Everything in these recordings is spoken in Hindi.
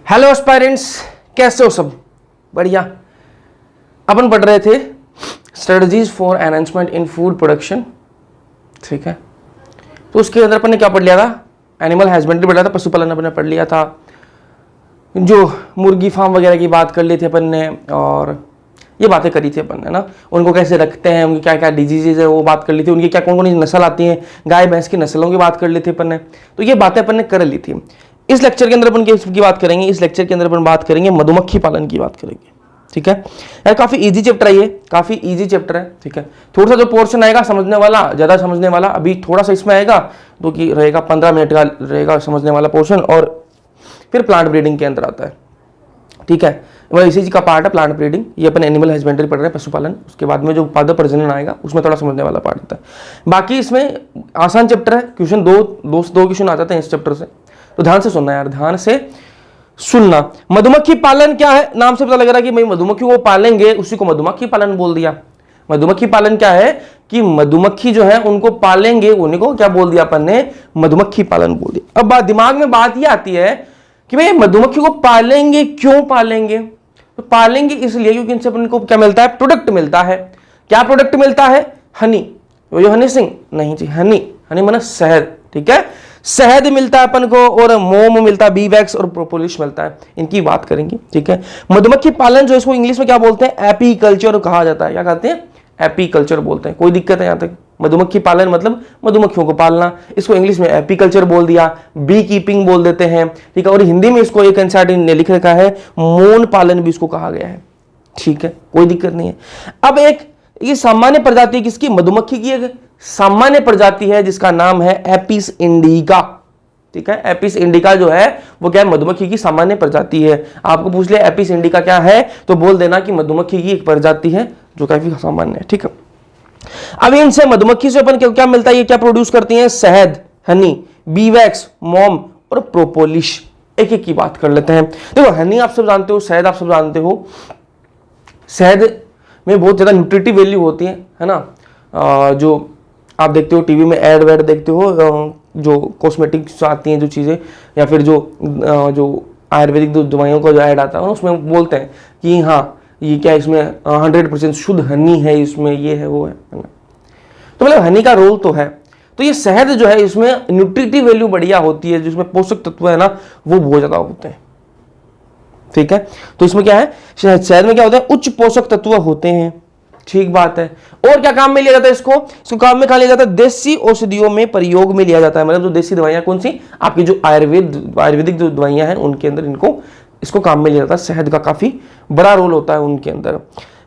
हेलो एस्पायरेंट्स, कैसे हो सब? बढ़िया। अपन पढ़ रहे थे strategies for enhancement in food production. ठीक है, तो उसके अंदर अपन ने क्या पढ़ लिया था? एनिमल हस्बेंड्री पढ़ लिया था, पशुपालन अपन ने पढ़ लिया था, जो मुर्गी फार्म वगैरह की बात कर ली थी अपन ने, और ये बातें करी थी अपन ने ना, उनको कैसे रखते हैं, उनकी क्या क्या डिजीजेज है वो बात कर ली थी, उनकी क्या कौन कौन सी नस्ल आती हैं, गाय भैंस की नस्लों की बात कर ली थी अपन ने। तो ये बातें अपन ने कर ली थी। इस लेक्चर के अंदर अपन की बात करेंगे, इस लेक्चर के अंदर अपन बात करेंगे मधुमक्खी पालन की बात करेंगे। ठीक है यार, काफी इजी चैप्टर है ये, काफी इजी चैप्टर है। ठीक है, थोड़ा सा जो पोर्शन आएगा समझने वाला, ज्यादा समझने वाला अभी थोड़ा सा इसमें आएगा, तो कि रहेगा 15 मिनट का रहेगा समझने वाला पोर्शन, और फिर प्लांट ब्रीडिंग के अंदर आता है। ठीक है, इसी चीज का पार्ट है प्लांट ब्रीडिंग। ये अपन एनिमल हस्बेंड्री पढ़ रहे हैं, पशुपालन। उसके बाद में जो पादप प्रजनन आएगा उसमें थोड़ा समझने वाला पार्ट होता है। बाकी इसमें आसान चैप्टर है, क्वेश्चन दो क्वेश्चन आ जाते हैं इस चैप्टर से, तो ध्यान से सुनना यार, ध्यान से सुनना। मधुमक्खी पालन क्या है? नाम से पता लग रहा है कि भाई मधुमक्खी को पालेंगे, उसी को मधुमक्खी पालन बोल दिया। मधुमक्खी पालन क्या है कि मधुमक्खी जो है उनको पालेंगे, उन्हीं को क्या बोल दिया अपन ने? मधुमक्खी पालन बोल दिया। अब दिमाग में बात यह आती है कि भाई मधुमक्खी को पालेंगे, क्यों पालेंगे? तो पालेंगे इसलिए क्योंकि इनसे अपन को क्या मिलता है? प्रोडक्ट मिलता है। क्या प्रोडक्ट मिलता है? हनी। वो जो हनी सिंह नहीं जी, हनी माना शहद। ठीक है, शहद मिलता है अपन को, और मोम मिलता है, बी वैक्स और प्रोपोलिस मिलता है। इनकी बात करेंगे। ठीक है, मधुमक्खी पालन जो इसको इंग्लिश में क्या बोलते हैं? एपीकल्चर कहा जाता है। क्या कहते हैं? एपीकल्चर बोलते हैं। कोई दिक्कत है यहां तक? मधुमक्खी पालन मतलब मधुमक्खियों को पालना, इसको इंग्लिश में एपीकल्चर बोल दिया, बी कीपिंग बोल देते हैं। ठीक है, और हिंदी में इसको एक एनसीईआरटी ने लिख रखा है, मौन पालन भी इसको कहा गया है। ठीक है, कोई दिक्कत नहीं है। अब ये सामान्य प्रजाति किसकी? मधुमक्खी की एक सामान्य प्रजाति है जिसका नाम है एपिस इंडिका। ठीक है, एपिस इंडिका जो है वो क्या है? मधुमक्खी की सामान्य प्रजाति है। आपको पूछ लिया एपिस इंडिका क्या है, तो बोल देना कि मधुमक्खी की एक प्रजाति है जो काफी सामान्य है। ठीक है, अब इनसे मधुमक्खी से अपन क्या मिलता है? ये क्या प्रोड्यूस करती है? शहद, हनी, बी वैक्स, मोम और प्रोपोलिश। एक एक की बात कर लेते हैं। देखो, हनी आप सब जानते हो, शहद आप सब जानते हो। शहद में बहुत ज्यादा न्यूट्रिटिव वैल्यू होती है ना। जो आप देखते हो टीवी में एड वेड देखते हो, जो कॉस्मेटिक्स आती हैं जो चीज़ें, या फिर जो आयुर्वेदिक दवाइयों का जो ऐड आता है उसमें बोलते हैं कि हाँ ये क्या इसमें 100% शुद्ध हनी है, इसमें ये है वो है ना। तो मतलब हनी का रोल तो है। तो ये शहद जो है इसमें न्यूट्रिटिव वैल्यू बढ़िया होती है, जिसमें पोषक तत्व है ना वो बहुत ज्यादा होते हैं। ठीक है, तो इसमें क्या है? शहद में क्या होता है? उच्च पोषक तत्व होते हैं। ठीक बात है। और क्या काम में लिया जाता है इसको काम में कहा लिया जाता है? देसी औषधियों में प्रयोग में लिया जाता है। मतलब जो देसी दवाइयां कौन सी? आपकी जो आयुर्वेदिक जो दवाइयां हैं उनके अंदर इसको काम में लिया जाता है। शहद का काफी बड़ा रोल होता है उनके अंदर।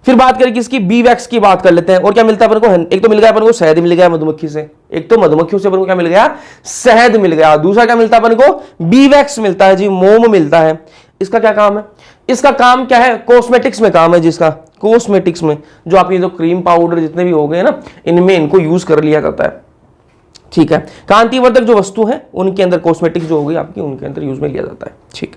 फिर बात करें किसकी? बी वैक्स की बात कर लेते हैं। और क्या मिलता है अपन को? एक तो मिल गया अपन को शहद, मिल गया मधुमक्खी से। एक तो मधुमक्खियों से अपन को क्या मिल गया? शहद मिल गया। दूसरा क्या मिलता है अपन को? बी वैक्स मिलता है जी, मोम मिलता है। इसका क्या काम है? इसका काम क्या है? कॉस्मेटिक्स में काम है जिसका, कॉस्मेटिक्स में जो आपके जो क्रीम पाउडर जितने भी हो गए ना, इनमें इनको यूज कर लिया जाता है। ठीक है, कांतिवर्धक जो वस्तु है उनके अंदर, कॉस्मेटिक्स जो हो गई आपकी, उनके अंदर यूज में लिया जाता है। ठीक,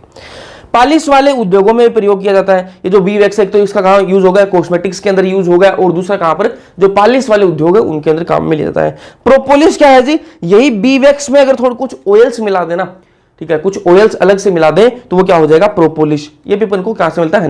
पालिश वाले उद्योगों में प्रयोग किया जाता है। ये जो बी वैक्स है, एक तो इसका कहां यूज हो गया? कॉस्मेटिक्स के अंदर यूज हो गया, और दूसरा कहां पर? जो पालिश वाले उद्योग है उनके अंदर काम में लिया जाता है। प्रोपोलिस क्या है जी? यही बी वैक्स में अगर थोड़ा कुछ ऑयल्स मिला देना, ठीक है, कुछ ऑयल्स अलग से मिला दे तो वो क्या हो जाएगा? प्रोपोलिश। ये भी अपन को कहां से मिलता है?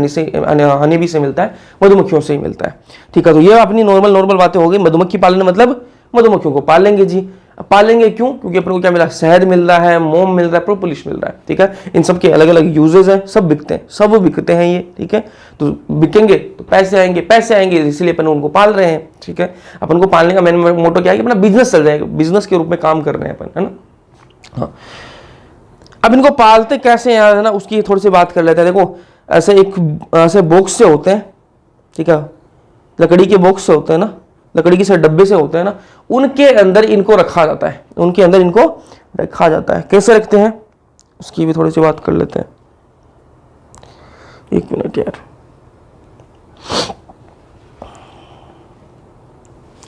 हनी बी से मिलता है, मधुमक्खियों से ही मिलता है। ठीक है, तो ये अपनी नॉर्मल बातें हो गई। मधुमक्खी पालन मतलब मधुमक्खियों को पालेंगे जी। पालेंगे क्यों? क्योंकि अपन को क्या मिला? शहद मिल रहा है, मोम मिल रहा है, प्रोपोलिश मिल रहा है। ठीक है, इन सब के अलग अलग यूजेस हैं, सब बिकते हैं ये। ठीक है, तो बिकेंगे तो पैसे आएंगे, इसलिए अपन उनको पाल रहे हैं। ठीक है, अपन को पालने का मेन मोटो क्या है कि अपना बिजनेस चल जाएगा, बिजनेस के रूप में काम कर रहे हैं अपन, है ना। हाँ, अब इनको पालते कैसे यार, है ना, उसकी थोड़ी सी बात कर लेते हैं। देखो, ऐसे बॉक्स से होते हैं। ठीक है, लकड़ी के बॉक्स से होते हैं ना, लकड़ी के से डब्बे से होते हैं ना, उनके अंदर इनको रखा जाता है। कैसे रखते हैं उसकी भी थोड़ी सी बात कर लेते हैं। एक मिनट यार,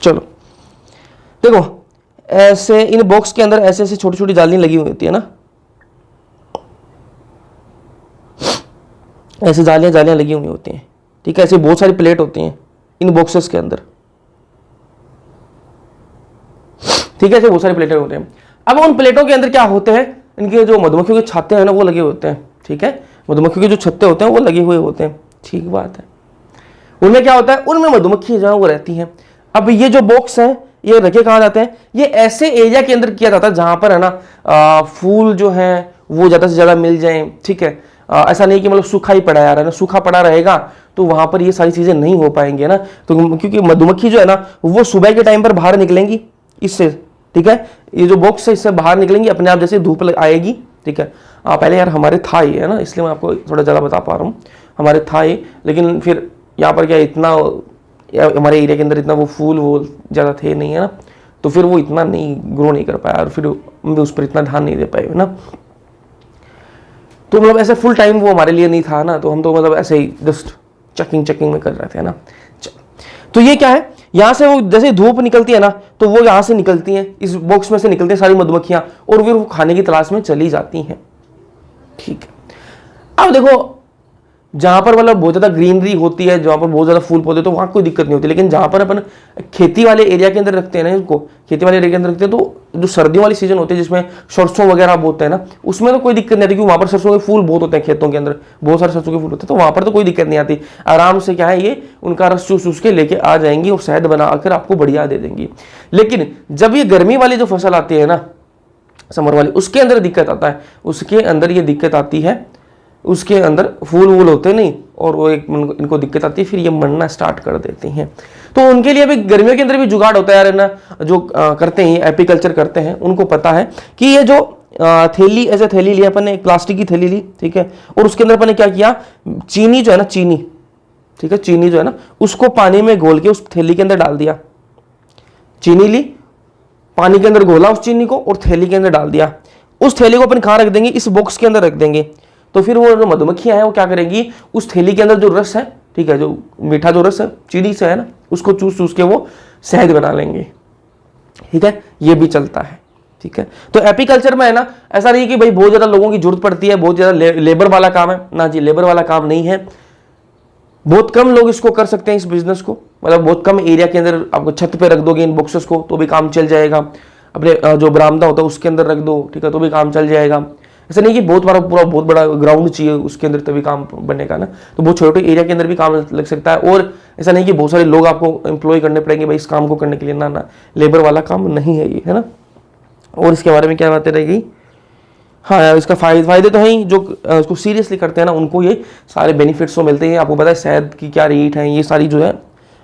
चलो देखो, ऐसे इन बॉक्स के अंदर ऐसे छोटी छोटी जालियां लगी हुई होती है ना, ऐसे जालियां लगी हुई होती हैं। ठीक है, ऐसे बहुत सारी प्लेट होती हैं इन बॉक्सेस के अंदर। ठीक है, ऐसे बहुत सारी प्लेटें होते हैं। अब उन प्लेटों के अंदर क्या होते हैं? इनके जो मधुमक्खियों के छत्ते हैं ना वो लगे होते हैं। ठीक है, मधुमक्खियों के जो छत्ते होते हैं वो लगे हुए होते हैं, ठीक बात है। उनमें क्या होता है, उनमें मधुमक्खी जो है वो रहती हैं। अब ये जो बॉक्स है ये रखे कहाँ जाते हैं, ये ऐसे एरिया के अंदर किया जाता है जहां पर है ना फूल जो है वो ज्यादा से ज्यादा मिल जाए, ठीक है। ऐसा नहीं कि मतलब सूखा ही पड़ा यार है ना, सूखा पड़ा रहेगा तो वहां पर ये सारी चीजें नहीं हो पाएंगे ना। तो क्योंकि मधुमक्खी जो है ना वो सुबह के टाइम पर बाहर निकलेंगी इससे, ठीक है। ये जो बॉक्स है इससे बाहर निकलेंगी अपने आप, जैसे धूप आएगी, ठीक है। पहले यार हमारे था ये है ना, इसलिए मैं आपको थोड़ा ज़्यादा बता पा रहा हूँ, हमारे था ये। लेकिन फिर यहाँ पर क्या इतना हमारे एरिया के अंदर इतना वो फूल वो ज़्यादा थे नहीं है ना, तो फिर वो इतना नहीं ग्रो नहीं कर पाया और फिर हम भी उस पर इतना ध्यान नहीं दे पाए ना। तो मतलब ऐसे फुल टाइम वो हमारे लिए नहीं था ना, तो हम तो मतलब ऐसे ही जस्ट चेकिंग में कर रहे थे ना। तो ये क्या है, यहां से वो जैसे धूप निकलती है ना तो वो यहां से निकलती हैं, इस बॉक्स में से निकलती हैं सारी मधुमक्खियां और फिर वो खाने की तलाश में चली जाती हैं, ठीक है। अब देखो जहां पर मतलब बहुत ज्यादा ग्रीनरी होती है, जहां पर बहुत ज्यादा फूल पौधे, तो वहां कोई दिक्कत नहीं होती। लेकिन जहां पर अपन खेती वाले एरिया के अंदर रखते हैं ना इसको, खेती वाले एरिया के अंदर रखते हैं, तो जो सर्दियों वाली सीजन होती है जिसमें सरसों वगैरह बोते हैं ना, उसमें तो कोई दिक्कत नहीं आती, क्योंकि वहां पर सरसों के फूल बहुत होते हैं, खेतों के अंदर बहुत सारे सरसों के फूल होते हैं, तो वहां पर तो कोई दिक्कत नहीं आती। आराम से क्या है ये उनका रस चूस के लेके आ जाएंगी और शहद बनाकर आपको बढ़िया दे देंगी। लेकिन जब ये गर्मी वाली जो फसल आती है ना, समर वाली, उसके अंदर दिक्कत आता है, उसके अंदर ये दिक्कत आती है, उसके अंदर फूल वूल होते नहीं और वो एक इनको दिक्कत आती है, फिर ये मरना स्टार्ट कर देती हैं। तो उनके लिए भी गर्मियों के अंदर भी जुगाड़ होता है यार ना, जो करते हैं एपीकल्चर करते हैं उनको पता है कि ये जो थैली, ऐसे थैली लिया अपन ने, एक प्लास्टिक की थैली ली, ठीक है, और उसके अंदर अपन ने क्या किया, चीनी जो है ना, चीनी, ठीक है, चीनी जो है ना उसको पानी में घोल के उस थैली के अंदर डाल दिया। चीनी ली, पानी के अंदर घोला उस चीनी को और थैली के अंदर डाल दिया। उस थैली को अपन कहाँ रख देंगे, इस बॉक्स के अंदर रख देंगे। तो फिर वो जो मधुमक्खियां हैं वो क्या करेंगी, उस थैली के अंदर जो रस है, ठीक है, जो मीठा जो रस है चीनी से है ना, उसको चूस के वो शहद बना लेंगे, ठीक है। ये भी चलता है, ठीक है। तो एपीकल्चर में है ना, ऐसा नहीं कि भाई बहुत ज्यादा लोगों की जरूरत पड़ती है, बहुत ज्यादा लेबर वाला काम है ना जी, लेबर वाला काम नहीं है। बहुत कम लोग इसको कर सकते हैं, इस बिजनेस को, मतलब बहुत कम एरिया के अंदर आपको छत पे रख दोगे इन बॉक्सेस को तो भी काम चल जाएगा। अपने जो बरामदा होता है उसके अंदर रख दो, ठीक है, तो भी काम चल जाएगा। ऐसा नहीं कि बहुत बड़ा पूरा बहुत बड़ा ग्राउंड चाहिए उसके अंदर तभी काम बनेगा ना, तो बहुत छोटे एरिया के अंदर भी काम लग सकता है। और ऐसा नहीं कि बहुत सारे लोग आपको एम्प्लॉय करने पड़ेंगे भाई इस काम को करने के लिए, ना, लेबर वाला काम नहीं है ये, है ना। और इसके बारे में क्या बातें रहेगी, हाँ यार इसका फायदे तो हैं, जो इसको सीरियसली करते हैं ना उनको ये सारे बेनिफिट्स तो मिलते हैं। आपको पता है शहद की क्या रेट है, ये सारी जो है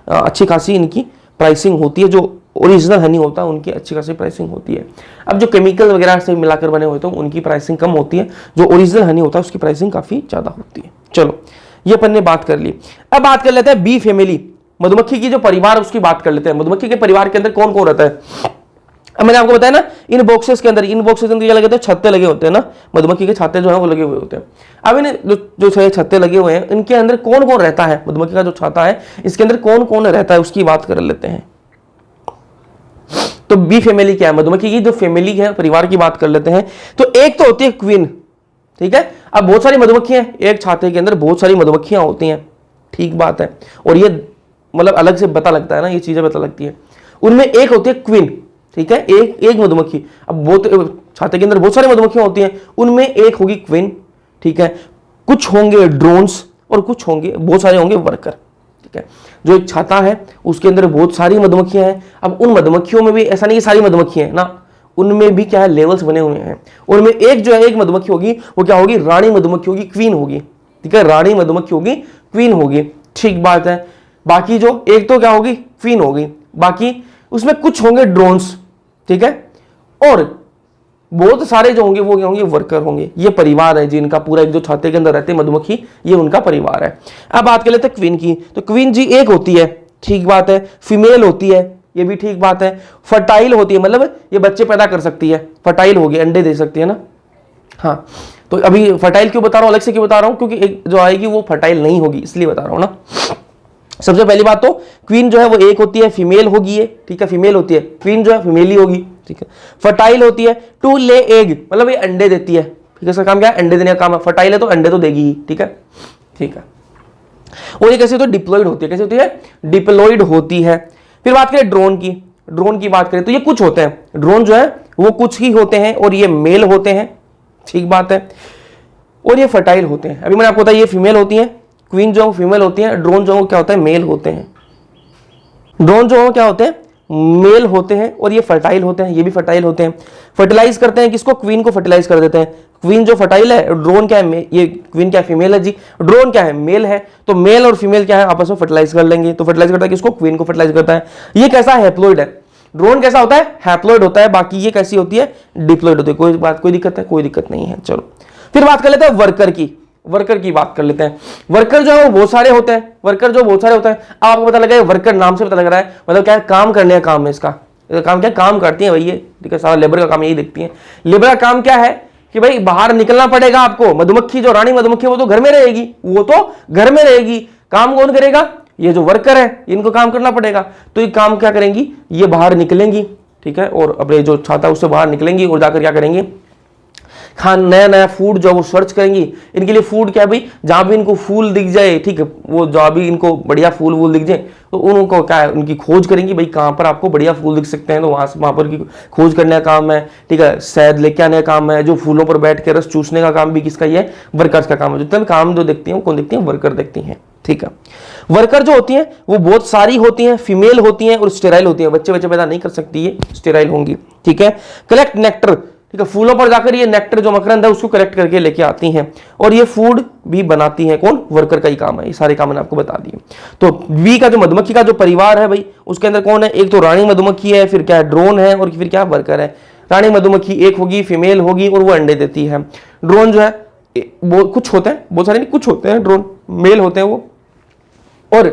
अच्छी खासी इनकी प्राइसिंग होती है। जो ओरिजिनल हनी होता है उनकी अच्छी खासी प्राइसिंग होती है। अब जो केमिकल वगैरह से मिलाकर बने होते हैं उनकी प्राइसिंग कम होती है, जो ओरिजिनल हनी होता है उसकी प्राइसिंग काफ़ी ज़्यादा होती है। चलो ये अपन ने बात कर ली। अब बात कर लेते हैं बी फैमिली, मधुमक्खी की जो परिवार है उसकी बात कर लेते हैं। मधुमक्खी के परिवार के अंदर कौन कौन रहता है। अब मैंने आपको बताया ना, इन बॉक्सेस के अंदर क्या लगे होते हैं, छत्ते लगे होते हैं ना, मधुमक्खी के छत्ते जो है वो लगे हुए होते हैं। अब इन जो छत्ते लगे हुए हैं इनके अंदर कौन कौन रहता है, मधुमक्खी का जो छाता है इसके अंदर कौन कौन रहता है उसकी बात कर लेते हैं। तो बी फैमिली क्या है, मधुमक्खी की जो फैमिली है, परिवार की बात कर लेते हैं। तो एक तो होती है क्वीन, ठीक है। अब बहुत सारी मधुमक्खियां, एक छाते के अंदर बहुत सारी मधुमक्खियां होती हैं, ठीक बात है। और ये मतलब अलग से पता लगता है ना, ये चीजें पता लगती है। उनमें एक होती है क्वीन, ठीक है, एक मधुमक्खी। अब बहुत छाते के अंदर बहुत सारी मधुमक्खियां होती हैं, उनमें एक होगी क्वीन, ठीक है। कुछ होंगे ड्रोन्स और कुछ होंगे, बहुत सारे होंगे वर्कर, ठीक है। जो एक छाता है उसके अंदर बहुत सारी मधुमक्खियां हैं। अब उन मधुमक्खियों में भी ऐसा नहीं कि सारी मधुमक्खियां हैं ना, उनमें भी क्या है लेवल्स बने हुए हैं। उनमें एक जो है एक मधुमक्खी होगी वो क्या होगी, रानी मधुमक्खी होगी, क्वीन होगी, ठीक है, रानी मधुमक्खी होगी, क्वीन होगी, ठीक बात है। बाकी जो एक तो क्या होगी, क्वीन होगी, बाकी उसमें कुछ होंगे ड्रोन्स, ठीक है, और बहुत सारे जो होंगे वो क्या होंगे, वर्कर होंगे। ये परिवार है जिनका पूरा एक जो छाते के अंदर रहते हैं मधुमक्खी, ये उनका परिवार है। अब बात कर लेते हैं क्वीन की। तो क्वीन जी एक होती है, ठीक बात है, फीमेल होती है, ये भी ठीक बात है। फर्टाइल होती है, मतलब ये बच्चे पैदा कर सकती है, फर्टाइल होगी, अंडे दे सकती है ना। हाँ, तो अभी फर्टाइल क्यों बता रहा हूं, अलग से क्यों बता रहा हूं, क्योंकि एक जो आएगी वो फर्टाइल नहीं होगी, इसलिए बता रहा हूं ना। सबसे पहली बात तो क्वीन जो है वो एक होती है, फीमेल होगी ये, ठीक है, फीमेल होती है, क्वीन जो है फीमेल ही होगी, ठीक है। फर्टाइल होती है, टू ले एग, मतलब ये अंडे देती है, ठीक है, इसका काम क्या है, अंडे देने का काम है। फर्टाइल है तो अंडे तो देगी ही, ठीक है, ठीक है। और ये कैसे होती है, डिप्लॉइड होती है, कैसे होती है, डिप्लॉइड होती है। फिर बात करें ड्रोन की, ड्रोन की बात करें तो ये कुछ होते हैं, ड्रोन जो है वो कुछ ही होते हैं और ये मेल होते हैं, ठीक बात है। और ये फर्टाइल होते हैं। अभी मैंने आपको बताया ये फीमेल होती हैं, क्वीन जो फीमेल होती है, ड्रोन जो क्या होता है मेल होते हैं। ड्रोन जो क्या होते हैं मेल होते हैं और ये फर्टाइल होते हैं, ये भी फर्टाइल होते हैं। फर्टिलाइज करते हैं किसको, क्वीन को फर्टिलाइज कर देते हैं। क्वीन जो फर्टाइल है, ड्रोन क्या है, ये क्वीन क्या फीमेल है जी, ड्रोन क्या है मेल है, तो मेल और फीमेल क्या है आपस में फर्टिलाइज कर लेंगे। तो फर्टिलाइज करता है किसको, क्वीन को फर्टिलाइज करता है। ये कैसा हैप्लॉइड है, ड्रोन कैसा होता है हैप्लॉइड होता है, बाकी ये कैसी होती है डिप्लॉइड होती है। कोई दिक्कत है, कोई दिक्कत नहीं है। चलो फिर बात कर लेते हैं वर्कर की, वर्कर की बात कर लेते हैं। वर्कर जो है वो बहुत सारे होते हैं, वर्कर जो बहुत सारे होते हैं। आपको पता लगा वर्कर नाम से पता लग रहा है, मतलब क्या है काम करने का काम है इसका काम क्या काम करती है भाई ये, ठीक है सारा लेबर का काम यही देखती है। लेबर का काम क्या है कि भाई बाहर निकलना पड़ेगा आपको। मधुमक्खी जो रानी मधुमक्खी वो तो घर में रहेगी, वो तो घर में रहेगी, काम कौन करेगा, ये जो वर्कर है इनको काम करना पड़ेगा। तो ये काम क्या करेंगी, ये बाहर निकलेंगी, ठीक है, और अपने जो छाता उससे बाहर निकलेंगी और जाकर क्या करेंगे नया नया फूड जो वो सर्च करेंगी। इनके लिए फूड क्या है भाई, जहां भी इनको फूल दिख जाए, ठीक है, वो जहां भी इनको बढ़िया फूल वूल दिख जाए तो उनको क्या है उनकी खोज करेंगी भाई कहां पर आपको बढ़िया फूल दिख सकते हैं, तो वहां पर की खोज करने का काम है, ठीक है, शहद लेके आने का काम है, जो फूलों पर बैठ के रस चूसने का काम भी किसका ही है, वर्कर्स का काम है। जितने काम जो देखती है कौन देखती है, वर्कर देखती है, ठीक है। वर्कर जो होती हैं वो बहुत सारी होती हैं, फीमेल होती हैं और स्टेराइल होती हैं, बच्चे पैदा नहीं कर सकती, ये स्टेराइल होंगी, ठीक है। कलेक्ट नेक्टर, ठीक है, फूलों पर जाकर ये नेक्टर जो मकरंद है उसको कलेक्ट करके लेके आती हैं और ये फूड भी बनाती हैं। कौन, वर्कर का ही काम है, ये सारे काम मैंने आपको बता दिए। तो बी का जो मधुमक्खी का जो परिवार है भाई उसके अंदर कौन है, एक तो रानी मधुमक्खी है, फिर क्या है ड्रोन है और फिर क्या वर्कर है। रानी मधुमक्खी एक होगी, फीमेल होगी और वो अंडे देती है। ड्रोन जो है कुछ होते हैं, बहुत सारे नहीं, कुछ होते हैं ड्रोन मेल होते हैं वो, और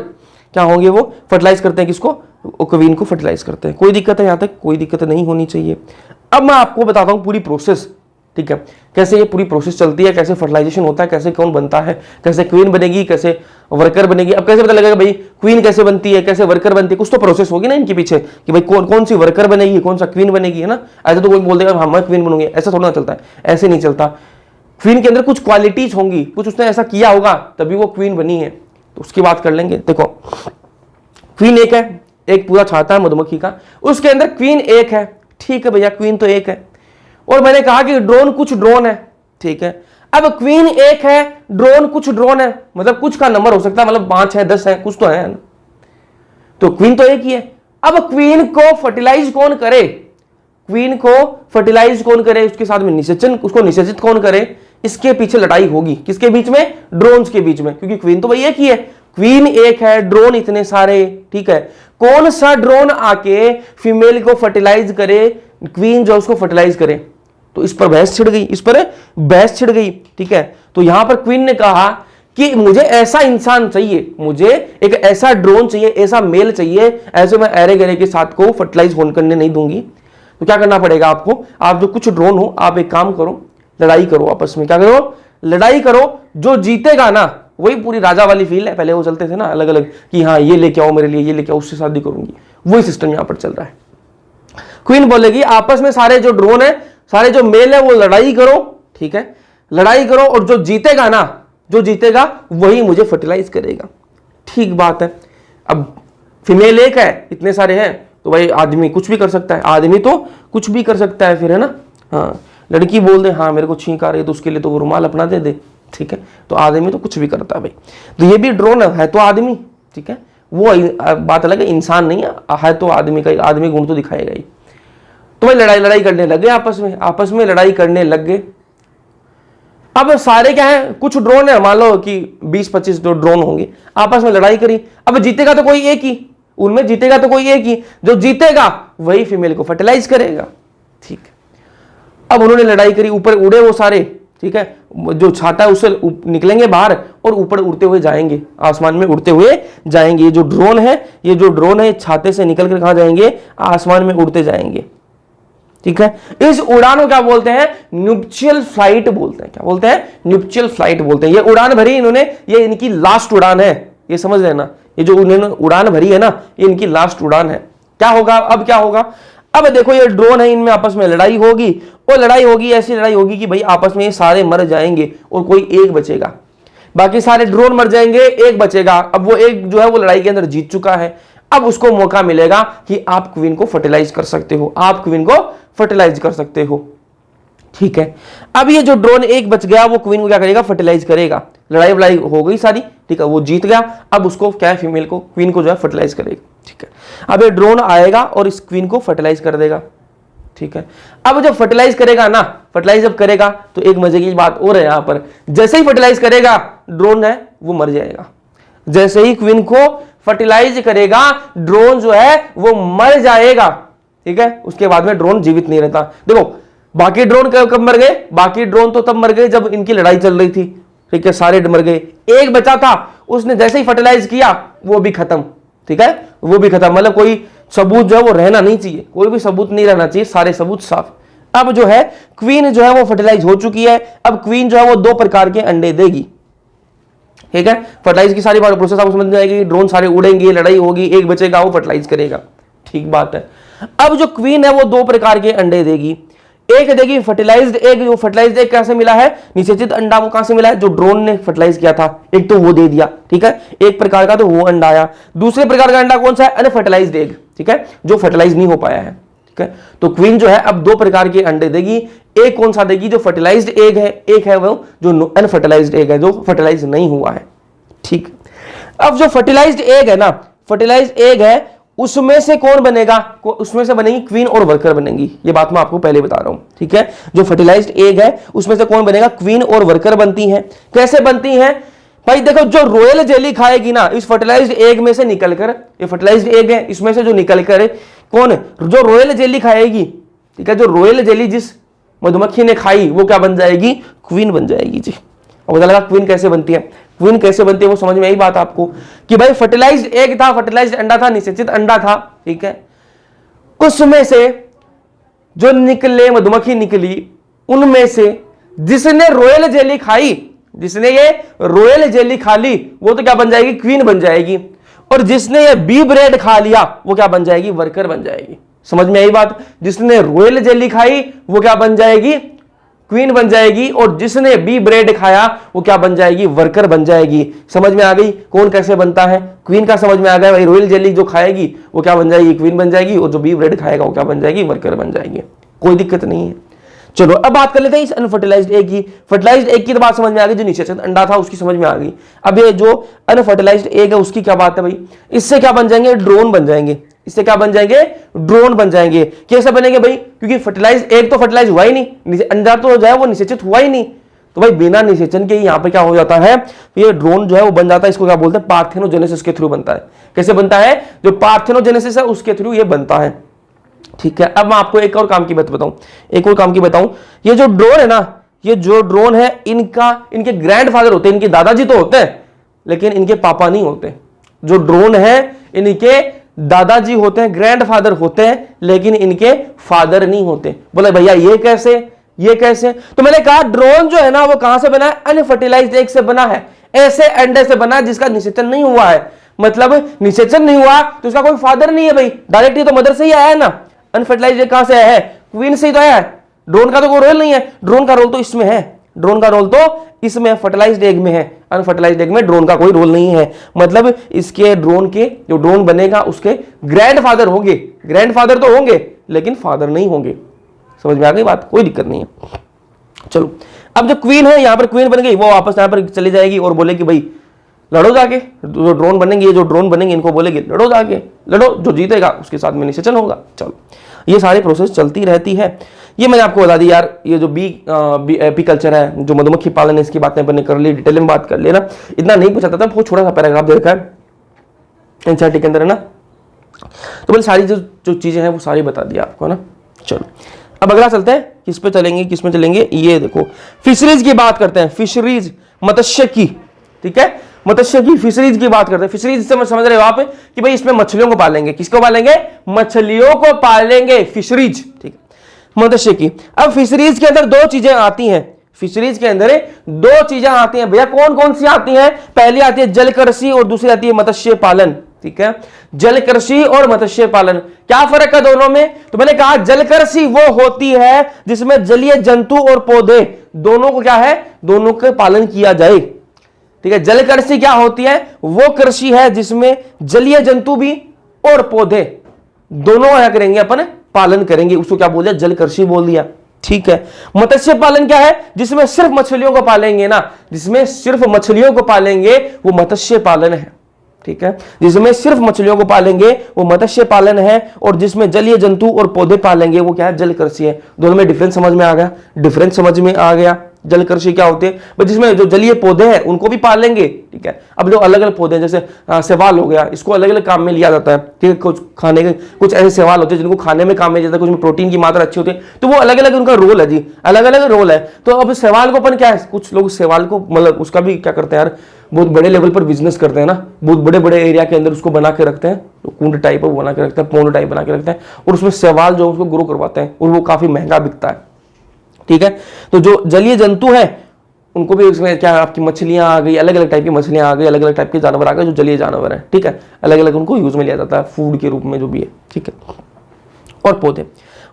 क्या होंगे वो फर्टिलाइज करते हैं किसको, क्वीन को फर्टिलाइज करते हैं। कोई दिक्कत है यहां तक, कोई दिक्कत नहीं होनी चाहिए। अब मैं आपको बताता हूं पूरी प्रोसेस, ठीक है, कैसे ये पूरी प्रोसेस चलती है, कैसे फर्टिलाइजेशन होता है, कैसे कौन बनता है, कैसे क्वीन बनेगी, कैसे वर्कर बनेगी। अब कैसे पता लगेगा भाई क्वीन कैसे बनती है, कैसे वर्कर बनती है, कुछ तो प्रोसेस होगी ना इनके पीछे कि भाई कौन सी वर्कर बनेगी, कौन सा क्वीन बनेगी, है ना। ऐसे तो कोई बोल देगा हाँ मैं क्वीन बनूंगी, ऐसा थोड़ा ना चलता है, ऐसे नहीं चलता। क्वीन के अंदर कुछ क्वालिटीज होंगी, कुछ उसने ऐसा किया होगा तभी वो क्वीन बनी है, तो उसकी बात कर लेंगे। देखो क्वीन एक है, एक पूरा छाता है मधुमक्खी का, उसके अंदर क्वीन एक है, ठीक है भैया क्वीन तो एक है। और मैंने कहा कि ड्रोन कुछ ड्रोन है, ठीक है। अब क्वीन एक है, ड्रोन कुछ ड्रोन है, मतलब कुछ का नंबर हो सकता है, मतलब 5 है 10 है, कुछ तो है ना, तो क्वीन तो एक ही है। अब क्वीन को फर्टिलाइज कौन करे, क्वीन को फर्टिलाइज कौन करे, उसके साथ में निषेचन, उसको निषेचित कौन करे, इसके पीछे लड़ाई होगी किसके बीच में, ड्रोन्स के बीच में, क्योंकि क्वीन तो भाई एक ही है, क्वीन एक है, ड्रोन इतने सारे, ठीक है। कौन सा ड्रोन आके फीमेल को फर्टिलाइज करे, क्वीन जो उसको फर्टिलाइज करे, तो इस पर बहस छिड़ गई, इस पर बहस छिड़ गई, ठीक है। तो यहां पर क्वीन ने कहा कि मुझे ऐसा इंसान चाहिए, मुझे एक ऐसा ड्रोन चाहिए, ऐसा मेल चाहिए, ऐसे मैं एरे गरे के साथ को फर्टिलाइज होने करने नहीं दूंगी। तो क्या करना पड़ेगा आपको, आप जो कुछ ड्रोन हो आप एक काम करो, लड़ाई करो आपस में, क्या करो लड़ाई करो, जो जीतेगा ना वही पूरी राजा वाली फील है, पहले वो चलते थे ना अलग अलग कि हाँ ये लेके आओ मेरे लिए, ये लेके आओ, उससे शादी करूंगी, वही सिस्टम यहां पर चल रहा है। क्वीन बोलेगी आपस में सारे जो ड्रोन है, सारे जो मेल है वो लड़ाई करो, ठीक है, लड़ाई करो, और जो जीतेगा ना, जो जीतेगा वही मुझे फर्टिलाइज करेगा। ठीक बात है। अब फीमेल एक है, इतने सारे हैं, तो भाई आदमी कुछ भी कर सकता है, आदमी तो कुछ भी कर सकता है फिर, है ना। हाँ लड़की बोल दे हाँ मेरे को छींक आ रही है तो उसके लिए तो वो रुमाल अपना दे दे, ठीक है, तो आदमी तो कुछ भी करता है भाई। तो ये भी ड्रोन है तो आदमी, ठीक है, वो बात अलग है, इंसान नहीं है तो आदमी का, आदमी गुण तो दिखाएगा ही। तो भाई लड़ाई करने लग गए आपस में लड़ाई करने लग गए। अब सारे क्या है, कुछ ड्रोन है, मान लो कि 20-25 ड्रोन होंगे, आपस में लड़ाई करी। अब जीतेगा तो कोई एक ही, उनमें जीतेगा तो कोई एक ही, जो जीतेगा वही फीमेल को फर्टिलाइज करेगा, ठीक है। अब उन्होंने लड़ाई करी, ऊपर उड़े वो सारे, ठीक है, जो छाता है उससे निकलेंगे बाहर और ऊपर उड़ते हुए जाएंगे, आसमान में उड़ते हुए जाएंगे। ये जो ड्रोन है, ये जो ड्रोन है छाते से निकल कर कहां जाएंगे, आसमान में उड़ते जाएंगे, ठीक है। इस उड़ान को क्या बोलते हैं, न्यूपशियल फ्लाइट बोलते हैं। क्या बोलते हैं, न्यूपशियल फ्लाइट बोलते हैं। ये उड़ान भरी इन्होंने, ये इनकी लास्ट उड़ान है, ये समझ लेना, ये जो उन्होंने उड़ान भरी है ना, ये इनकी लास्ट उड़ान है। क्या होगा, अब क्या होगा, अब देखो ये ड्रोन है, इनमें आपस में लड़ाई होगी, और लड़ाई होगी, ऐसी लड़ाई होगी कि भाई आपस में ये सारे मर जाएंगे और कोई एक बचेगा, बाकी सारे ड्रोन मर जाएंगे, एक बचेगा। अब वो एक जो है वो लड़ाई के अंदर जीत चुका है, अब उसको मौका मिलेगा कि आप क्वीन को फर्टिलाइज कर सकते हो, आप क्वीन को फर्टिलाइज कर सकते हो। ठीक है। अब ये जो ड्रोन एक बच गया वो क्वीन को क्या करेगा, फर्टिलाइज करेगा। लड़ाई वड़ाई हो गई सारी, ठीक है, वो जीत गया। अब उसको क्या है, फीमेल को, क्वीन को जो है फर्टिलाइज करेगा, ठीक है। अब ये ड्रोन आएगा और इस क्वीन को फर्टिलाइज कर देगा, ठीक है। अब जब फर्टिलाइज करेगा ना, फर्टिलाइज जब करेगा तो एक मजे की बात और है यहां पर, जैसे ही फर्टिलाइज करेगा ड्रोन है वो मर जाएगा। जैसे ही क्वीन को फर्टिलाइज करेगा ड्रोन जो है वो मर जाएगा, ठीक है। उसके बाद में ड्रोन जीवित नहीं रहता। देखो बाकी ड्रोन कब मर गए, बाकी ड्रोन तो तब मर गए जब इनकी लड़ाई चल रही थी, ठीक है, सारे मर गए। एक बचा था, उसने जैसे ही फर्टिलाइज किया वो भी खत्म, ठीक है, वो भी खत्म। मतलब कोई सबूत जो है वो रहना नहीं चाहिए, कोई भी सबूत नहीं रहना चाहिए, सारे सबूत साफ। अब जो है क्वीन जो है वो फर्टिलाइज हो चुकी है। अब क्वीन जो है वो 2 प्रकार के अंडे देगी, ठीक है। फर्टिलाइज की सारी बात प्रोसेस आपको समझ में आएगी, ड्रोन सारे उड़ेंगे, लड़ाई होगी, एक बचेगा वो फर्टिलाइज करेगा, ठीक बात है। अब जो क्वीन है वो 2 प्रकार के अंडे देगी। एक देगी फर्टिलाइज्ड एग, जो फर्टिलाइज्ड एग कैसे मिला है, निषेचित अंडा वो कहां से मिला है, जो ड्रोन ने फर्टिलाइज किया था, एक तो वो दे दिया, ठीक है, एक प्रकार का तो वो अंडा आया। दूसरे प्रकार का अंडा कौन सा है, अनफर्टिलाइज्ड एग, ठीक है, जो फर्टिलाइज नहीं हो पाया है, ठीक है। तो क्वीन जो है अब 2 प्रकार के अंडे देगी। एक कौन सा देगी, जो फर्टिलाइज्ड एग है, एक है वो जो अनफर्टिलाइज्ड एग है, जो फर्टिलाइज नहीं हुआ है, ठीक। अब जो फर्टिलाइज्ड एग है ना, फर्टिलाइज्ड एग है, उसमें से कौन बनेगा, उसमें से बनेगी क्वीन और वर्कर बनेंगी। ये बात मैं आपको पहले बता रहा हूं, ठीक है। जो फर्टिलाइज्ड एग है उसमें से कौन बनेगा, क्वीन और वर्कर बनती हैं। कैसे बनती हैं भाई, देखो जो रॉयल जेली खाएगी ना इस फर्टिलाइज्ड एग में से निकलकर, ये फर्टिलाइज्ड एग है, इसमें से जो निकलकर कौन, जो रॉयल जेली खाएगी, ठीक है, जो रॉयल जेली जिस मधुमक्खी ने खाई वो क्या बन जाएगी, क्वीन बन जाएगी जी। और पता लगा क्वीन कैसे बनती है, क्वीन कैसे बनती है वो समझ में आई बात आपको, कि भाई फर्टिलाइज्ड एग था, फर्टिलाइज्ड अंडा था, निषेचित अंडा था, ठीक है, उसमें से जो निकले मधुमक्खी निकली, उनमें से जिसने रॉयल जेली खाई, जिसने ये रॉयल जेली खा ली वो तो क्या बन जाएगी, क्वीन बन जाएगी। और जिसने ये बी ब्रेड खा लिया वो क्या बन जाएगी, वर्कर बन जाएगी। समझ में आई बात, जिसने रॉयल जेली खाई वो क्या बन जाएगी, क्वीन बन जाएगी, और जिसने बी ब्रेड खाया वो क्या बन जाएगी, वर्कर बन जाएगी। समझ में आ गई कौन कैसे बनता है, क्वीन का समझ में आ गया भाई, रॉयल जेली जो खाएगी वो क्या बन जाएगी, क्वीन बन जाएगी, और जो बी ब्रेड खाएगा वो क्या बन जाएगी, वर्कर बन जाएगी। कोई दिक्कत नहीं है। चलो अब बात कर लेते हैं इस अनफर्टिलाइज्ड एग की। फर्टिलाइज्ड एग की तो बात समझ में आ गई, जो निषेचित अंडा था उसकी समझ में आ गई। अब ये जो अनफर्टिलाइज्ड एग है उसकी क्या बात है भाई, इससे क्या बन जाएंगे, ड्रोन बन जाएंगे। इससे क्या बन जाएंगे, ड्रोन बन जाएंगे। कैसे बनेंगे भाई, क्योंकि फर्टिलाइज्ड एग तो फर्टिलाइज हुआ ही नहीं, अंडा तो जो है वो निषेचित हुआ ही नहीं, तो भाई बिना निषेचन के यहाँ पे क्या हो जाता है, ये ड्रोन जो है वो बन जाता है। इसको क्या बोलते हैं, पार्थेनोजेनेसिस के थ्रू बनता है। कैसे बनता है, जो पार्थेनोजेनेसिस है उसके थ्रू ये बनता है, ठीक है। अब मैं आपको एक और काम की बात बताऊं, एक और काम की बताऊं, ये जो ड्रोन है ना, ये जो ड्रोन है इनके ग्रैंडफादर होते हैं, इनके दादाजी तो होते हैं लेकिन इनके पापा नहीं होते। जो ड्रोन है इनके दादाजी होते हैं, ग्रैंडफादर होते हैं, लेकिन इनके फादर नहीं होते। बोले भैया ये कैसे, ये कैसे, तो मैंने कहा ड्रोन जो है ना वो कहां से बना है, अनफर्टिलाइज्ड एग से बना है, ऐसे अंडे से बना जिसका निषेचन नहीं हुआ है। मतलब निषेचन नहीं हुआ तो उसका कोई फादर नहीं है भाई, डायरेक्ट ये तो मदर से ही आया है ना। अनफर्टिलाइज्ड एग कहां से आया है, क्वीन से ही तो आया है। ड्रोन का तो कोई रोल नहीं है, ड्रोन का रोल तो इसमें है, ड्रोन का रोल तो इसमें फर्टिलाइज्ड एग में है, अनफर्टिलाइज्ड एग में ड्रोन का कोई रोल नहीं है। मतलब इसके ड्रोन के जो ड्रोन बनेगा उसके ग्रैंडफादर होंगे, ग्रैंडफादर तो होंगे लेकिन फादर नहीं होंगे। समझ में आ गई बात, कोई दिक्कत नहीं है। चलो अब जो क्वीन है यहां पर क्वीन बन गई, वो वापस यहां पर चली जाएगी और बोलेगी भाई लड़ो जाके, जो ड्रोन बनेंगे, ये जो ड्रोन बनेंगे इनको बोलेगी लड़ो जाके, लड़ो, जो जीतेगा उसके साथ में निषेचन होगा। चलो ये सारी प्रोसेस चलती रहती है। ये मैंने आपको बता दी यार, ये जो बी कल्चर है, जो मधुमक्खी पालन है, इसकी बातें मैंने कर ली, डिटेल में बात कर लेना, इतना नहीं पूछा था, बहुत छोटा सा पैराग्राफ दे रखा है एनसीईआरटी के अंदर, है ना। तो मैंने सारी जो चीजें हैं वो सारी बता दी आपको, है ना। चलो अब अगला चलते हैं, किस पे चलेंगे, किस में चलेंगे, ये देखो फिशरीज की बात करते हैं, फिशरीज मत्स्य की, ठीक है, मत्स्य की फिशरीज की बात करते हैं। फिशरीज से समझ रहे हो आप कि भाई इसमें मछलियों को पालेंगे, किसको पालेंगे, मछलियों को पालेंगे, फिशरीज, ठीक है, मत्स्य की। अब फिशरीज के अंदर 2 चीजें आती हैं, फिशरीज के अंदर 2 चीजें आती हैं भैया, कौन कौन सी आती हैं, पहली आती है जल कृषि और दूसरी आती है मत्स्य पालन, ठीक है। जल कृषि और मत्स्य पालन, क्या फर्क है दोनों में, तो मैंने कहा जल कृषि वो होती है जिसमें जलीय जंतु और पौधे दोनों को क्या है, दोनों का पालन किया जाए, ठीक है। जल कृषि क्या होती है, वो कृषि है जिसमें जलीय जंतु भी और पौधे दोनों क्या करेंगे, अपन पालन करेंगे, उसको क्या बोल दिया, जल कृषि बोल दिया, ठीक है। मत्स्य पालन क्या है? जिसमें सिर्फ मछलियों को पालेंगे ना, जिसमें सिर्फ मछलियों को पालेंगे वो मत्स्य पालन है। ठीक है, जिसमें सिर्फ मछलियों को पालेंगे वो मत्स्य पालन है, और जिसमें जलीय जंतु और पौधे पालेंगे वो क्या है? जल कृषि है। दोनों में डिफरेंस समझ में आ गया? डिफरेंस समझ में आ गया। जल कृषि क्या होते हैं? जिसमें जो जलीय पौधे हैं उनको भी पालेंगे। ठीक है, अब जो अलग अलग पौधे हैं, जैसे शैवाल हो गया, इसको अलग अलग काम में लिया जाता है। ठीक है, कुछ खाने के कुछ ऐसे शैवाल होते हैं जिनको खाने में काम में जाता है, कुछ में प्रोटीन की मात्रा अच्छी होती है, तो वो अलग अलग उनका रोल है जी, अलग अलग रोल है। तो अब शैवाल को अपन क्या है, कुछ लोग शैवाल को मतलब उसका भी क्या करते हैं यार, बहुत बड़े लेवल पर बिजनेस करते हैं ना, बहुत बड़े बड़े एरिया के अंदर उसको बना के रखते हैं, तो कुंड टाइप वो बना के रखते हैं, पोंड टाइप बना के रखते हैं, और उसमें शैवाल जो उसको ग्रो करवाते हैं, और वो काफी महंगा बिकता है। ठीक है, तो जो जलीय जंतु है उनको भी उसमें क्या, आपकी मछलियां आ गई, अलग अलग टाइप की मछलियां आ गई, अलग अलग टाइप के जानवर आ गए जो जलीय जानवर है। ठीक है, अलग अलग उनको यूज में लिया जाता है फूड के रूप में जो भी है। ठीक है, और पौधे।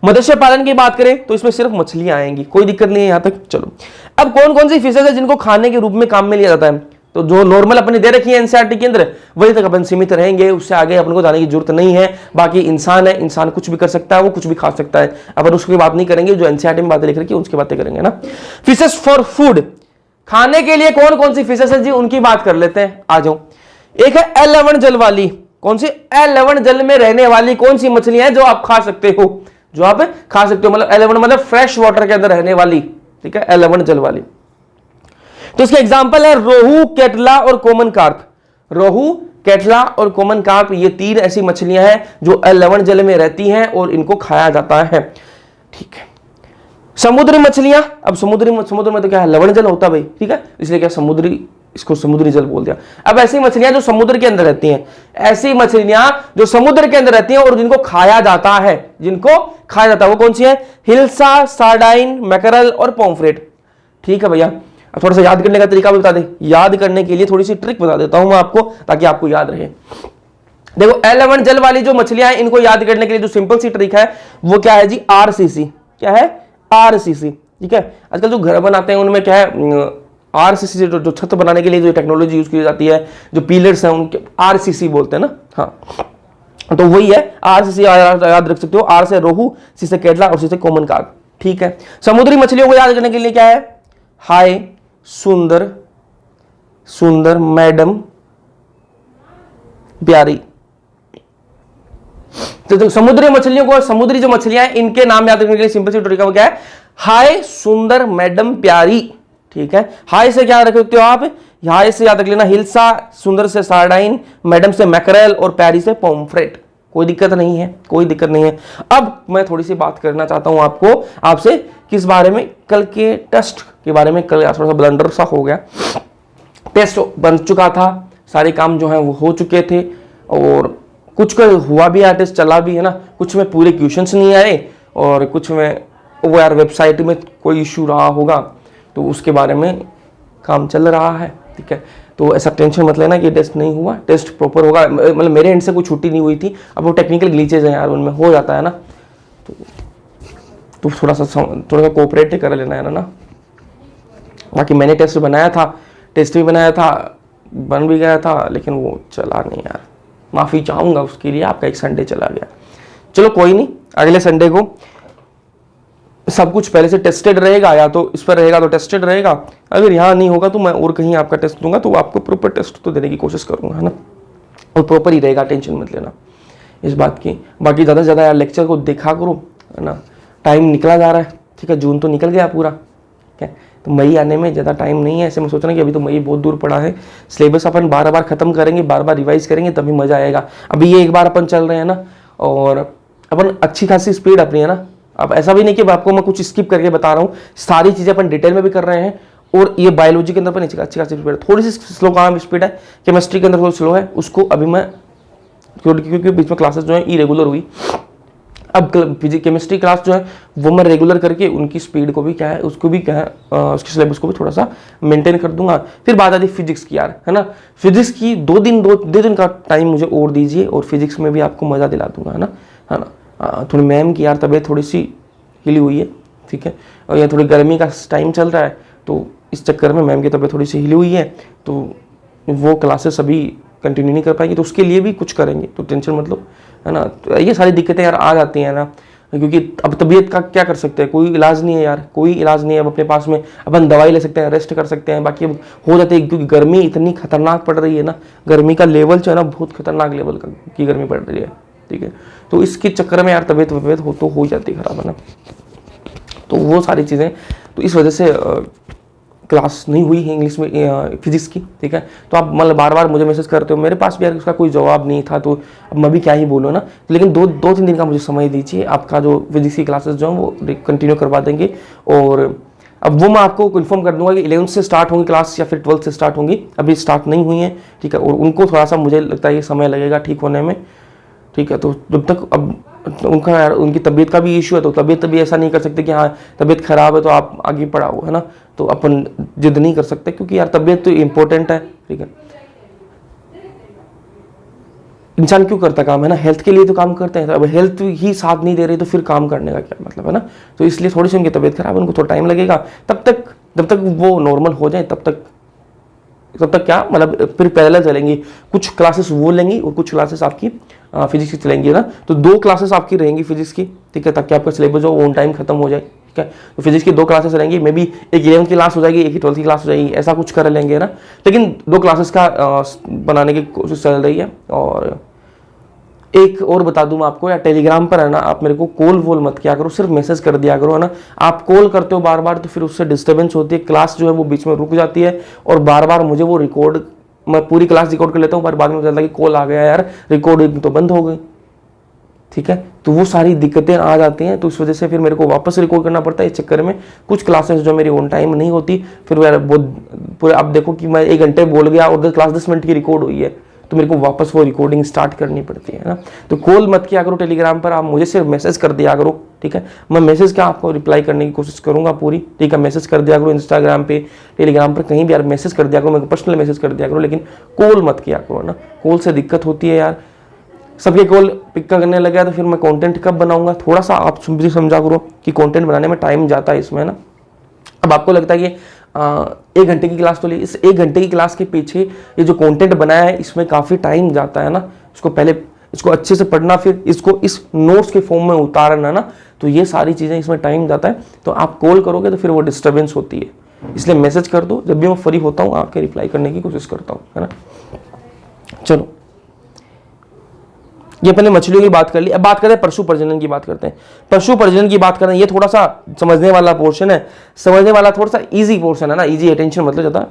मत्स्य पालन की बात करें तो इसमें सिर्फ मछलियां आएंगी, कोई दिक्कत नहीं है यहां तक। चलो, अब कौन कौन सी फिशेज है जिनको खाने के रूप में काम में लिया जाता है? तो जो नॉर्मल अपने दे रखी है एनसीईआरटी के अंदर, वही तक अपन सीमित रहेंगे, उससे आगे अपन को जाने की जरूरत नहीं है। बाकी इंसान है, इंसान कुछ भी कर सकता है, वो कुछ भी खा सकता है, अपन उसकी बात नहीं करेंगे, जो एनसीईआरटी में बातें लिख रखी है उसकी बातें करेंगे ना। फिशेस फॉर फूड, खाने के लिए कौन कौन सी फिशेस है जी, उनकी बात कर लेते हैं। आ जाओ, एक है एल11 जल वाली। कौन सी? एल11 जल में रहने वाली कौन सी मछलियां हैं जो आप खा सकते हो, जो आप खा सकते हो, मतलब एल11 मतलब फ्रेश वाटर के अंदर रहने वाली। ठीक है, एल11 जल वाली। तो इसके एग्जांपल है रोहू, केटला और कॉमन कार्प। रोहू, केटला और कॉमन कार्प, ये तीन ऐसी मछलियां हैं जो एल11 जल में रहती हैं और इनको खाया जाता है। ठीक है, समुद्री मछलियां, अब समुद्र में तो क्या है, लवण जल होता है भाई। ठीक है, इसलिए क्या समुद्री, इसको समुद्री जल बोल दिया। अब ऐसी मछलियां जो समुद्र के अंदर रहती हैं, ऐसी मछलियां जो समुद्र के अंदर रहती हैं और जिनको खाया जाता है, जिनको खाया जाता है, वो कौन सी है? हिल्सा, सार्डाइन, मैकरल और पॉम्फ्रेट। ठीक है भैया, अब थोड़ा सा याद करने का तरीका भी बता दे। याद करने के लिए थोड़ी सी ट्रिक बता देता हूं मैं आपको, ताकि आपको याद रहे। देखो, एल11 जल वाली जो मछलियां हैं, इनको याद करने के लिए जो सिंपल सी ट्रिक है वो क्या है जी? आरसीसी। क्या है? आरसीसी। ठीक है, आजकल जो घर बनाते हैं उनमें क्या है, आरसीसी से जो छत बनाने के लिए जो टेक्नोलॉजी यूज की जाती है, जो पिलर्स हैं उनके आरसीसी बोलते हैं ना। हाँ, तो वही है आरसीसी, याद रख सकते हो। आर से रोहू, सी से केटला और सी से कॉमन कार्प। ठीक है, समुद्री मछलियों को याद करने के लिए क्या है? हाय, सुंदर, सुंदर, मैडम, प्यारी। तो समुद्री मछलियों को, समुद्री जो मछलियां हैं इनके नाम याद रखने के लिए सिंपल सी तरीका क्या है? हाय, सुंदर, मैडम, प्यारी। ठीक है, हाय से क्या रख सकते हो आप? हाय से याद रख लेना हिल्सा, सुंदर से सार्डाइन, मैडम से मैकरेल और प्यारी से पॉम्फ्रेट। कोई दिक्कत नहीं है, कोई दिक्कत नहीं है। अब मैं थोड़ी सी बात करना चाहता हूं आपसे किस बारे में? कल के टेस्ट के बारे में। कल थोड़ा सा ब्लंडर सा हो गया, टेस्ट बन चुका था, सारे काम जो है वो हो चुके थे, और कुछ का हुआ भी, टेस्ट चला भी है ना, कुछ में पूरे क्वेश्चंस नहीं आए, और कुछ में वो यार वेबसाइट में कोई इशू रहा होगा, तो उसके बारे में काम चल रहा है। ठीक है, तो ऐसा टेंशन मत लेना कि टेस्ट नहीं हुआ, टेस्ट प्रॉपर होगा। मतलब मेरे एंड से कोई छुट्टी नहीं हुई थी, अब वो टेक्निकल ग्लिचेज हैं यार, उनमें हो जाता है ना, तो थोड़ा सा कोऑपरेट कर लेना है ना। बाकी मैंने टेस्ट बनाया था, टेस्ट भी बनाया था, बन भी गया था, लेकिन वो चला नहीं यार, माफ़ी चाहूँगा उसके लिए, आपका एक संडे चला गया। चलो कोई नहीं, अगले संडे को सब कुछ पहले से टेस्टेड रहेगा, या तो इस पर रहेगा तो टेस्टेड रहेगा, अगर यहाँ नहीं होगा तो मैं और कहीं आपका टेस्ट दूंगा, तो आपको प्रॉपर टेस्ट तो देने की कोशिश करूँगा, है ना, और प्रॉपर ही रहेगा, टेंशन मत लेना इस बात की। बाकी ज़्यादा से ज़्यादा यार लेक्चर को देखा करो, है ना, टाइम निकला जा रहा है। ठीक है, जून तो निकल गया पूरा, ठीक है, तो मई आने में ज़्यादा टाइम नहीं है। ऐसे मैं सोच रहा कि अभी तो मई बहुत दूर पड़ा है, सिलेबस अपन बार बार ख़त्म करेंगे, बार बार रिवाइज करेंगे, तभी मज़ा आएगा। अभी ये एक बार अपन चल रहे हैं ना, और अपन अच्छी खासी स्पीड अपनी है ना। अब ऐसा भी नहीं कि आपको मैं कुछ स्किप करके बता रहा हूँ, सारी चीज़ें अपन डिटेल में भी कर रहे हैं, और ये बायोलॉजी के अंदर अपन अच्छी खासी स्पीड है। थोड़ी सी स्लो काम स्पीड है, केमिस्ट्री के अंदर थोड़ी स्लो है, उसको अभी मैं क्योंकि बीच में क्लासेस जो है इरेगुलर हुई, अब केमिस्ट्री क्लास जो है वो मैं रेगुलर करके उनकी स्पीड को भी क्या है, उसको भी क्या है, उसके सिलेबस को भी थोड़ा सा मेंटेन कर दूंगा। फिर बात आती है फिजिक्स की यार, है ना, फिजिक्स की दो दिन का टाइम मुझे और दीजिए, और फिजिक्स में भी आपको मज़ा दिला दूंगा, है ना। थोड़ी मैम की यार तबीयत थोड़ी सी हिली हुई है, ठीक है, और यहाँ थोड़ी गर्मी का टाइम चल रहा है, तो इस चक्कर में मैम की तबीयत थोड़ी सी हिली हुई है, तो वो क्लासेस अभी कंटिन्यू नहीं कर पाएंगे, तो उसके लिए भी कुछ करेंगे, तो टेंशन मत लो, है ना। तो ये सारी दिक्कतें यार आ जाती हैं ना, क्योंकि अब तबीयत का क्या कर सकते हैं, कोई इलाज नहीं है यार, कोई इलाज नहीं है अब अपने पास में। अपन दवाई ले सकते हैं, रेस्ट कर सकते हैं, बाकी अब हो जाते हैं, क्योंकि गर्मी इतनी खतरनाक पड़ रही है ना, गर्मी का लेवल जो है ना बहुत खतरनाक लेवल की गर्मी पड़ रही है, ठीक है। तो इसके चक्कर में यार तबीयत हो जाती है खराब, है ना। तो वो सारी चीज़ें, तो इस वजह से क्लास नहीं हुई है इंग्लिश में फिजिक्स की, ठीक है। तो आप मतलब बार बार मुझे मैसेज करते हो, मेरे पास भी यार उसका कोई जवाब नहीं था, तो अब मैं भी क्या ही बोलूँ ना। लेकिन दो 3 दिन का मुझे समय दीजिए, आपका जो फिजिक्स की क्लासेस जो हैं वो कंटिन्यू करवा देंगे। और अब वो मैं आपको कन्फर्म कर दूंगा कि 11th से स्टार्ट होंगी क्लास या फिर 12th से स्टार्ट होंगी, अभी स्टार्ट नहीं हुई है, ठीक है। और उनको थोड़ा सा मुझे लगता है ये समय लगेगा ठीक होने में, ठीक है। तो जब तक अब उनका यार उनकी तबीयत का भी इशू है, तो तबीयत भी ऐसा नहीं कर सकते कि हाँ तबीयत खराब है तो आप आगे पढ़ाओ, है ना। तो अपन जिद नहीं कर सकते, क्योंकि यार तबीयत तो इम्पोर्टेंट है, ठीक है। इंसान क्यों करता काम, है ना, हेल्थ के लिए तो काम करते हैं। अब हेल्थ ही साथ नहीं दे रही तो फिर काम करने का क्या मतलब, है ना। तो इसलिए थोड़ी सी उनकी तबीयत खराब है, उनको थोड़ा टाइम लगेगा, जब तक वो नॉर्मल हो जाए तब तक क्या मतलब फिर पैरेलल चलेंगी, कुछ क्लासेस वो लेंगी और कुछ क्लासेस आपकी फिजिक्स की चलेंगी, ना। तो 2 क्लासेस आपकी रहेंगी फिजिक्स की, ठीक है, ताकि आपका सिलेबस जो ऑन टाइम खत्म हो जाए, ठीक है। तो फिजिक्स की 2 क्लासेस रहेंगी, मे बी एक 11th की क्लास हो जाएगी, एक 12th की क्लास हो जाएगी, ऐसा कुछ कर लेंगे ना। लेकिन 2 क्लासेस का बनाने की कोशिश चल रही है। और एक और बता दूं मैं आपको, या टेलीग्राम पर है ना, आप मेरे को कॉल वोल मत किया करो, सिर्फ मैसेज कर दिया करो, है ना। आप कॉल करते हो बार बार तो फिर उससे डिस्टर्बेंस होती है, क्लास जो है वो बीच में रुक जाती है, और बार बार मुझे वो रिकॉर्ड, मैं पूरी क्लास रिकॉर्ड कर लेता हूँ, पर बाद में मुझे लगता है कि कॉल आ गया यार, रिकॉर्डिंग तो बंद हो गई, ठीक है। तो वो सारी दिक्कतें आ जाती हैं, तो इस वजह से फिर मेरे को वापस रिकॉर्ड करना पड़ता है। इस चक्कर में कुछ क्लासेस जो मेरी ऑन टाइम नहीं होती, फिर वो पूरे, आप देखो कि मैं 1 घंटे बोल गया और क्लास 10 मिनट की रिकॉर्ड हुई है, तो मेरे को वापस वो रिकॉर्डिंग स्टार्ट करनी पड़ती है ना। तो कॉल मत किया करो टेलीग्राम पर, आप मुझे सिर्फ मैसेज कर दिया करो, ठीक है। मैं मैसेज का आपको रिप्लाई करने की कोशिश करूंगा पूरी, ठीक है। मैसेज कर दिया करो इंस्टाग्राम पे, टेलीग्राम पर, कहीं भी यार मैसेज कर दिया करो, मेरे को पर्सनल मैसेज कर दिया करो, लेकिन कॉल मत किया करो ना। कॉल से दिक्कत होती है यार, सबके कॉल पिक करने लगा तो फिर मैं कंटेंट कब बनाऊंगा। थोड़ा सा आप मुझे समझा करो कि कंटेंट बनाने में टाइम जाता है इसमें ना। अब आपको लगता है कि 1 घंटे की क्लास तो ली, इस 1 घंटे की क्लास के पीछे ये जो कंटेंट बनाया है इसमें काफ़ी टाइम जाता है ना। इसको अच्छे से पढ़ना, फिर इसको इस नोट्स के फॉर्म में उतारना ना, तो ये सारी चीज़ें इसमें टाइम जाता है। तो आप कॉल करोगे तो फिर वो डिस्टर्बेंस होती है, इसलिए मैसेज कर दो, जब भी मैं फ्री होता हूँ आपके रिप्लाई करने की कोशिश करता हूँ, है ना। चलो, ये अपने मछलियों की बात कर ली, अब बात करते हैं पशु प्रजनन की बात करते हैं। पशु प्रजनन की बात करें, ये थोड़ा सा समझने वाला पोर्शन है, समझने वाला थोड़ा सा इजी पोर्शन है ना, इजी अटेंशन मतलब ज़्यादा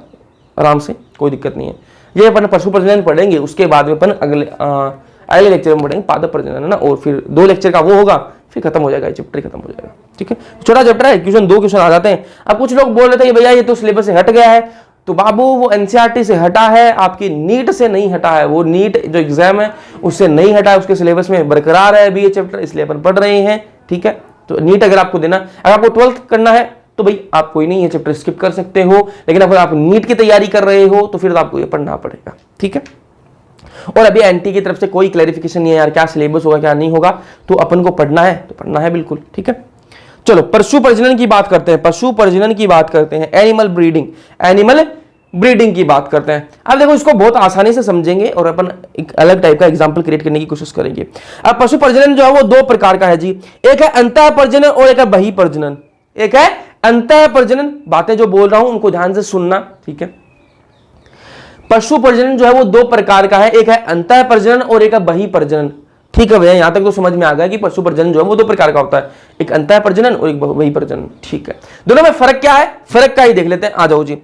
आराम से, कोई दिक्कत नहीं है। ये अपन पशु प्रजनन पढ़ेंगे, उसके बाद में अपन अगले लेक्चर में पढ़ेंगे पादप प्रजनन, है ना। और फिर 2 लेक्चर का वो होगा, फिर खत्म हो जाएगा, चैप्टर खत्म हो जाएगा, ठीक है। छोटा चैप्टर है, क्वेश्चन 2 क्वेश्चन आ जाते हैं। अब कुछ लोग बोल रहे थे भैया ये तो सिलेबस से हट गया है, तो बाबू वो एनसीईआरटी से हटा है, आपकी नीट से नहीं हटा है, वो नीट जो एग्जाम है उससे नहीं हटा है, उसके सिलेबस में बरकरार है अभी ये चैप्टर, इसलिए अपन पढ़ रहे हैं, ठीक है। तो नीट अगर आपको देना, अगर आपको 12th करना है तो भाई आप कोई नहीं ये चैप्टर स्किप कर सकते हो, लेकिन अगर आप नीट की तैयारी कर रहे हो तो फिर आपको ये पढ़ना पड़ेगा, ठीक है। और अभी एनटी की तरफ से कोई क्लैरिफिकेशन नहीं है यार, क्या सिलेबस होगा क्या नहीं होगा, तो अपन को पढ़ना है तो पढ़ना है बिल्कुल, ठीक है। चलो पशु प्रजनन की बात करते हैं, पशु प्रजनन की बात करते हैं, एनिमल ब्रीडिंग की बात करते हैं। अब देखो इसको बहुत आसानी से समझेंगे और अपन एक अलग टाइप का एग्जांपल क्रिएट करने की कोशिश करेंगे। अब पशु प्रजनन जो है वो 2 प्रकार का है जी, एक है अंतः प्रजनन और एक है बहिः प्रजनन। एक है अंतः प्रजनन, बातें जो बोल रहा हूं उनको ध्यान से सुनना, ठीक है। पशु प्रजनन जो है वो 2 प्रकार का है, एक है अंतः प्रजनन और एक है बहिः प्रजनन, ठीक है भैया। यहां तक तो समझ में आ गया कि पशु प्रजनन जो है वो 2 प्रकार का होता है, एक अंतः प्रजनन और एक बहिः प्रजनन, ठीक है। दोनों में फर्क क्या है, फर्क का ही देख लेते हैं, आ जाओ जी।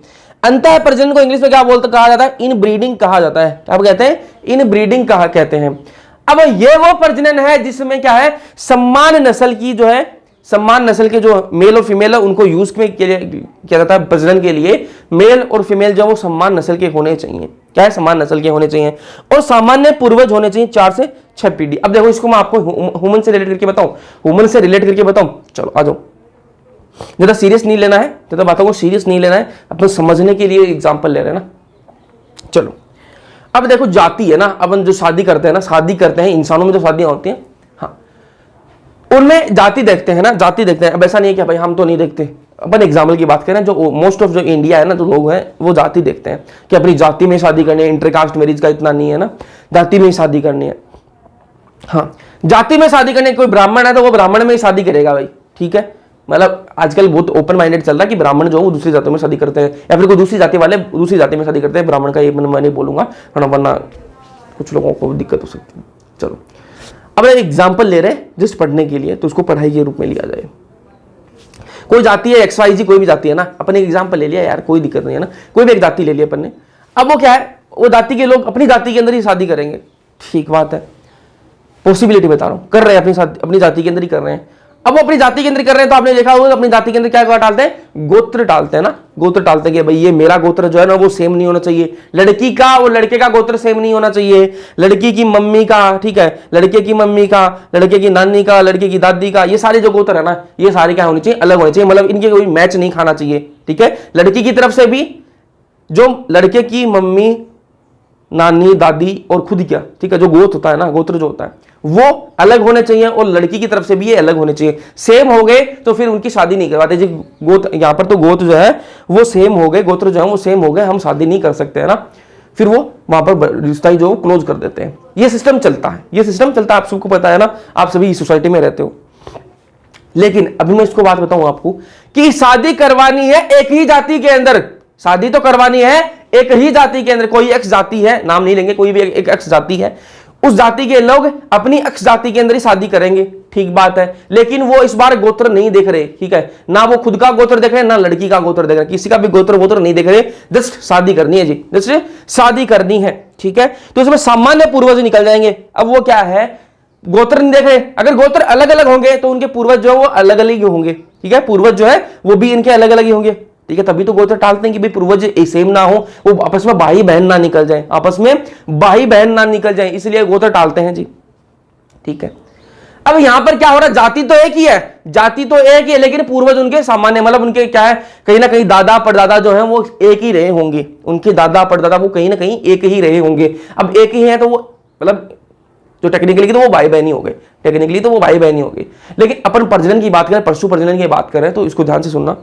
अंतः प्रजनन को इंग्लिश में क्या कहा जाता है, इन ब्रीडिंग कहा जाता है। क्या कहते हैं, इन ब्रीडिंग कहते हैं। अब ये वो प्रजनन है जिसमें क्या है, समान नस्ल की जो है, समान नस्ल के जो मेल और फीमेल है उनको यूज में किया जाता है प्रजनन के लिए। मेल और फीमेल जो वो समान नस्ल के होने चाहिए, क्या है, समान नस्ल के होने चाहिए, और सामान्य पूर्वज होने चाहिए 4 से 6 पीढ़ी। अब देखो इसको मैं आपको ह्यूमन से रिलेट करके बताऊं, चलो आ जाओ। ज्यादा सीरियस नहीं लेना है, ज्यादा बातों को सीरियस नहीं लेना है, अपन समझने के लिए एग्जांपल ले रहे हैं ना। चलो अब देखो जाति है ना, अपन जो शादी करते हैं इंसानों में जो शादियां होती हैं, हाँ उनमें जाति देखते हैं ना, जाति देखते हैं। अब ऐसा नहीं है कि भाई हम तो नहीं देखते, अपन एग्जाम्पल की बात करें, जो मोस्ट ऑफ जो इंडिया है ना, जो लोग हैं वो जाति देखते हैं कि अपनी जाति में शादी करनी है, इंटरकास्ट मैरिज का इतना नहीं है ना, जाति में शादी करनी है। हाँ, जाति में शादी करने, कोई ब्राह्मण है तो वो ब्राह्मण में ही शादी करेगा भाई, ठीक है। मतलब आजकल बहुत ओपन माइंडेड चल रहा है कि ब्राह्मण जो है वो दूसरी जातियों में शादी करते हैं, या फिर कोई दूसरी जाति वाले दूसरी जाति में शादी करते हैं। ब्राह्मण का ये मैं नहीं बोलूंगा, वरना कुछ लोगों को दिक्कत हो सकती है। चलो अब एक एग्जाम्पल ले रहे हैं जस्ट पढ़ने के लिए, तो उसको पढ़ाई के रूप में लिया जाए। कोई जाति है XYZ, कोई भी जाति है ना, अपन एक एग्जाम्पल ले लिया यार, कोई दिक्कत नहीं है ना, कोई भी एक जाति ले लिया अपन ने। अब वो क्या है, वो जाति के लोग अपनी जाति के अंदर ही शादी करेंगे, ठीक बात है, पॉसिबिलिटी बता रहा हूं, कर रहे हैं अपनी जाति के अंदर ही कर रहे हैं। अब वो अपनी जाति के अंदर कर रहे हैं तो आपने देखा होगा अपनी जाति के अंदर क्या डालते हैं, गोत्र डालते हैं ना, गोत्र डालते हैं कि भाई ये मेरा गोत्र जो है ना वो सेम नहीं होना चाहिए, लड़की का और लड़के का गोत्र सेम नहीं होना चाहिए, लड़की की मम्मी का, ठीक है, लड़के की मम्मी का, लड़के की नानी का, लड़के की दादी का, ये सारे जो गोत्र है ना ये सारे क्या होने चाहिए, अलग होने चाहिए, मतलब इनके कोई मैच नहीं खाना चाहिए, ठीक है। लड़की की तरफ से भी जो लड़के की मम्मी, नानी, दादी और खुद क्या, ठीक है, जो गोत्र होता है ना, गोत्र जो होता है वो अलग होने चाहिए, और लड़की की तरफ से भी ये अलग होने चाहिए। सेम हो गए तो फिर उनकी शादी नहीं करवाते जी। गोत्र यहां पर तो गोत्र जो है वो सेम हो गए, गोत्र जो है वो सेम हो गए, हम शादी नहीं कर सकते है ना, फिर वो वहां पर रिश्ता जो क्लोज कर देते हैं। ये सिस्टम चलता है, ये सिस्टम चलता है, आप सबको पता है ना, आप सभी सोसाइटी में रहते हो। लेकिन अभी मैं इसको बात बताऊं आपको कि शादी करवानी है एक ही जाति के अंदर, शादी तो करवानी है एक ही जाति के अंदर। कोई एक्स जाति है, नाम नहीं लेंगे, कोई भी एक एक्स जाति है, उस जाति के लोग अपनी एक्स जाति के अंदर ही शादी करेंगे, ठीक बात है। लेकिन वो इस बार गोत्र नहीं देख रहे, ठीक है, ना वो खुद का गोत्र देख रहे, ना लड़की का गोत्र देख रहे, किसी का भी गोत्र नहीं देख रहे, जस्ट शादी करनी है जी, जस्ट शादी करनी है, ठीक है। तो इसमें सामान्य पूर्वज निकल जाएंगे। अब वो क्या है, गोत्र नहीं देख रहे, अगर गोत्र अलग अलग होंगे तो उनके पूर्वज जो है वो अलग अलग ही होंगे, ठीक है, पूर्वज जो है वो भी इनके अलग अलग ही होंगे, ठीक है। तभी तो गोत्र टालते हैं कि भाई पूर्वज सेम ना हो, वो आपस में भाई बहन ना निकल जाए, आपस में भाई बहन ना निकल जाए, इसलिए गोत्र टालते हैं जी, ठीक है। अब यहां पर क्या हो रहा है, जाति तो एक ही है, जाति तो एक ही है, लेकिन पूर्वज उनके सामान्य, मतलब उनके क्या है, कहीं ना कहीं दादा परदादा जो है वो एक ही रहे होंगे, उनके दादा परदादा वो कहीं ना कहीं एक ही रहे होंगे। अब एक ही है तो वो मतलब जो टेक्निकली तो वो भाई बहन ही हो गए, टेक्निकली तो वो भाई बहन ही हो गए। लेकिन अपन प्रजनन की बात करें, पशु प्रजनन की बात करें, तो इसको ध्यान से सुनना।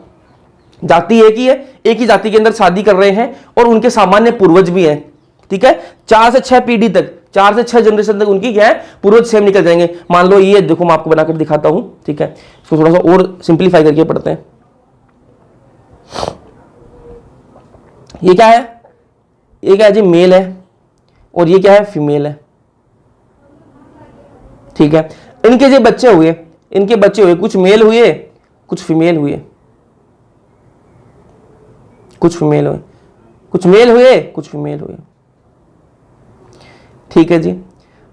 जाति एक ही है, एक ही जाति के अंदर शादी कर रहे हैं और उनके सामान्य पूर्वज भी हैं, ठीक है। 4 से 6 पीढ़ी तक, 4 से 6 जनरेशन तक उनकी क्या है, पूर्वज सेम निकल जाएंगे। मान लो ये देखो, मैं आपको बनाकर दिखाता हूं, ठीक है, इसको थोड़ा सा और सिंप्लीफाई करके पढ़ते हैं। ये क्या है, ये क्या है जी, मेल है, और ये क्या है, फीमेल है, ठीक है। इनके जो बच्चे हुए, इनके बच्चे हुए, कुछ मेल हुए कुछ फीमेल हुए, कुछ फीमेल हुए, कुछ मेल हुए कुछ फीमेल हुए, ठीक है जी।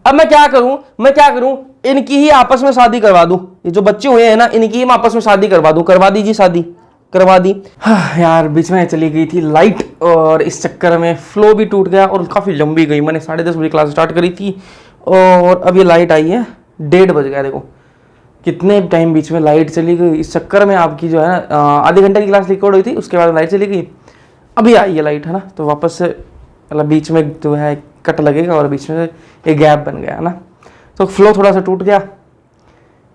अब मैं क्या करूं, इनकी ही आपस में शादी करवा दूं, ये जो बच्चे हुए हैं ना इनकी ही आपस में शादी करवा दूं, करवा दी जी, शादी करवा दी। हाँ यार, बीच में चली गई थी लाइट और इस चक्कर में फ्लो भी टूट गया और काफी लंबी गई। मैंने 10:30 बजे क्लास स्टार्ट करी थी और अब ये लाइट आई है, 1:30 बज गया। देखो कितने टाइम बीच में लाइट चली गई, इस चक्कर में आपकी जो है ना आधे घंटे की क्लास रिकॉर्ड हुई थी, उसके बाद लाइट चली गई, अभी आई है लाइट, है ना, तो वापस से मतलब बीच में जो है कट लगेगा और बीच में एक गैप बन गया, है ना, तो फ्लो थोड़ा सा टूट गया,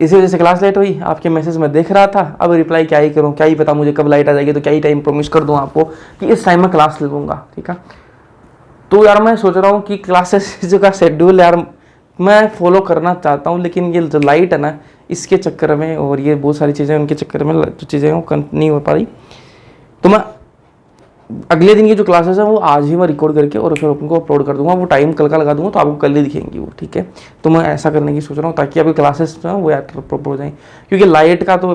इसी वजह से क्लास लेट हुई। आपके मैसेज में देख रहा था, अब रिप्लाई क्या ही करूँ, क्या ही पता मुझे कब लाइट आ जाएगी, तो क्या ही टाइम प्रॉमिस कर दूँ आपको कि इस टाइम में क्लास ले लूँगा, ठीक है। तो यार मैं सोच रहा हूँ कि क्लासेस जो का शेड्यूल यार मैं फॉलो करना चाहता हूँ, लेकिन ये जो लाइट है ना इसके चक्कर में और ये बहुत सारी चीज़ें उनके चक्कर में जो चीज़ें वो नहीं हो पा रही, तो मैं अगले दिन की जो क्लासेस है वो आज ही मैं रिकॉर्ड करके और फिर उनको अपलोड कर दूंगा, वो टाइम कल का लगा दूंगा, तो आपको कल ही दिखेंगी वो, ठीक है। तो मैं ऐसा करने की सोच रहा हूँ ताकि आपकी क्लासेस जो है वो यार प्रॉपर हो जाएँ, क्योंकि लाइट का तो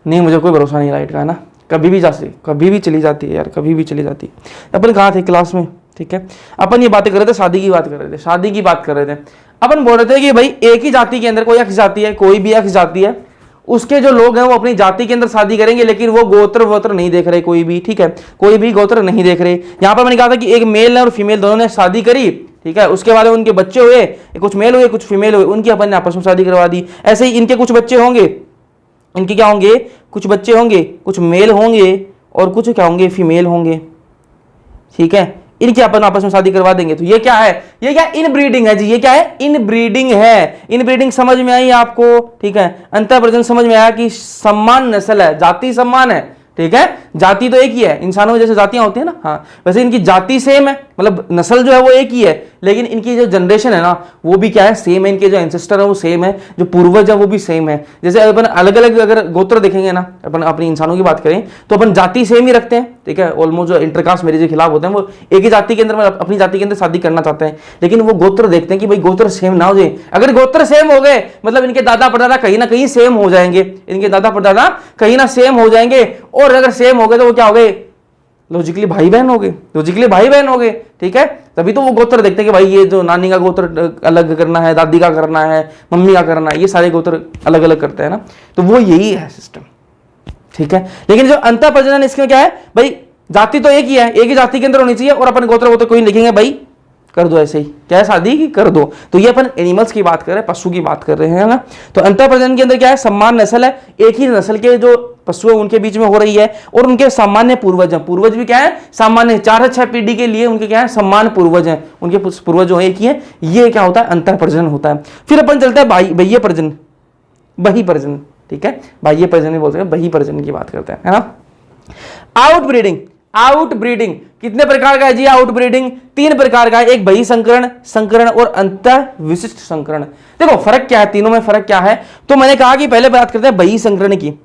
नहीं, मुझे कोई भरोसा नहीं लाइट का, है ना, कभी भी कभी भी चली जाती है यार, कभी भी चली जाती है। अपन कहाँ थे क्लास में, ठीक है, अपन ये बातें कर रहे थे, शादी की बात कर रहे थे, शादी की बात कर रहे थे। अपन बोल रहे थे कि भाई एक ही जाति के अंदर कोई एक्स जाति है, कोई भी एक्स जाति है, उसके जो लोग हैं वो अपनी जाति के अंदर शादी करेंगे, लेकिन वो गोत्र नहीं देख रहे कोई भी, ठीक है, कोई भी गोत्र नहीं देख रहे। यहाँ पर मैंने कहा था कि एक मेल और फीमेल दोनों ने शादी करी, ठीक है, उसके बाद उनके बच्चे हुए, कुछ मेल हुए कुछ फीमेल हुए, उनकी अपन ने आपस में शादी करवा दी। ऐसे ही इनके कुछ बच्चे होंगे, इनके क्या होंगे, कुछ बच्चे होंगे, कुछ मेल होंगे और कुछ क्या होंगे, फीमेल होंगे, ठीक है, इनकी अपन आपस में शादी करवा देंगे। तो ये क्या है, ये क्या इन ब्रीडिंग है जी, ये क्या है, इन ब्रीडिंग है। इन ब्रीडिंग समझ में आई आपको, ठीक है। अंतर प्रजनन समझ में आया कि सम्मान नस्ल है, जाति सम्मान है, ठीक है, जाति तो एक ही है, इंसानों में जैसे जातियां होती है ना, हाँ वैसे इनकी जाति सेम है, मतलब नस्ल जो है वो एक ही है, लेकिन इनकी जो जनरेशन है ना वो भी क्या है, सेम है, इनके जो एंसेस्टर है वो सेम है, जो पूर्वज है वो भी सेम है। जैसे अपन अलग अलग अगर गोत्र देखेंगे ना, अपन अपनी इंसानों की बात करें तो अपन जाति सेम ही रखते हैं, ठीक है, ऑलमोस्ट जो इंटरकास्ट मैरिज के खिलाफ होते हैं वो एक ही जाति के अंदर अपनी जाति के अंदर शादी करना चाहते हैं, लेकिन वो गोत्र देखते हैं कि भाई गोत्र सेम ना हो जाए। अगर गोत्र सेम हो गए मतलब इनके दादा परदादा कहीं ना कहीं सेम हो जाएंगे, इनके दादा परदादा कहीं ना सेम हो जाएंगे, और अगर सेम हो गए तो वो क्या हो गए, लॉजिकली भाई बहन हो गए, लॉजिकली भाई बहन हो गए, ठीक है। तभी तो वो गोत्र देखते हैं कि भाई ये जो नानी का गोत्र अलग करना है, दादी का करना है, मम्मी का करना है, ये सारे गोत्र अलग अलग करते हैं ना, तो वो यही है सिस्टम, ठीक है। लेकिन जो अंतः प्रजनन इसमें क्या है भाई, जाति तो एक ही है, एक ही जाति के अंदर होनी चाहिए, और अपन गोत्र गोत्र कोई लिखेंगे भाई कर दो ऐसे ही, क्या है शादी की कर दो। तो ये अपन एनिमल्स की बात कर रहे हैं, पशु की बात कर रहे हैं ना। तो अंतः प्रजनन के अंदर क्या है, समान नस्ल है, एक ही नस्ल के जो पशु है उनके बीच में हो रही है, और उनके सामान्य पूर्वज हैं, पूर्वज भी क्या है सामान्य, 4 से 6 पीढ़ी के लिए उनके क्या है समान पूर्वज हैं, उनके पूर्वज जो है एक ही है, ये क्या होता है अंतः प्रजनन होता है। फिर अपन चलता है बाह्य प्रजनन, बही प्रजनन, ठीक है, बाह्य प्रजनन बोलते हैं, बही प्रजनन की बात करते हैं, है ना। आउट ब्रीडिंग, आउट ब्रीडिंग कितने प्रकार का है जी, आउट ब्रीडिंग 3 प्रकार का है, एक बही संकरण, संकरण और अंतः विशिष्ट संकरण। देखो फर्क क्या है, तीनों में फर्क क्या है, तो मैंने कहा कि पहले बात करते हैं बही संकरण की।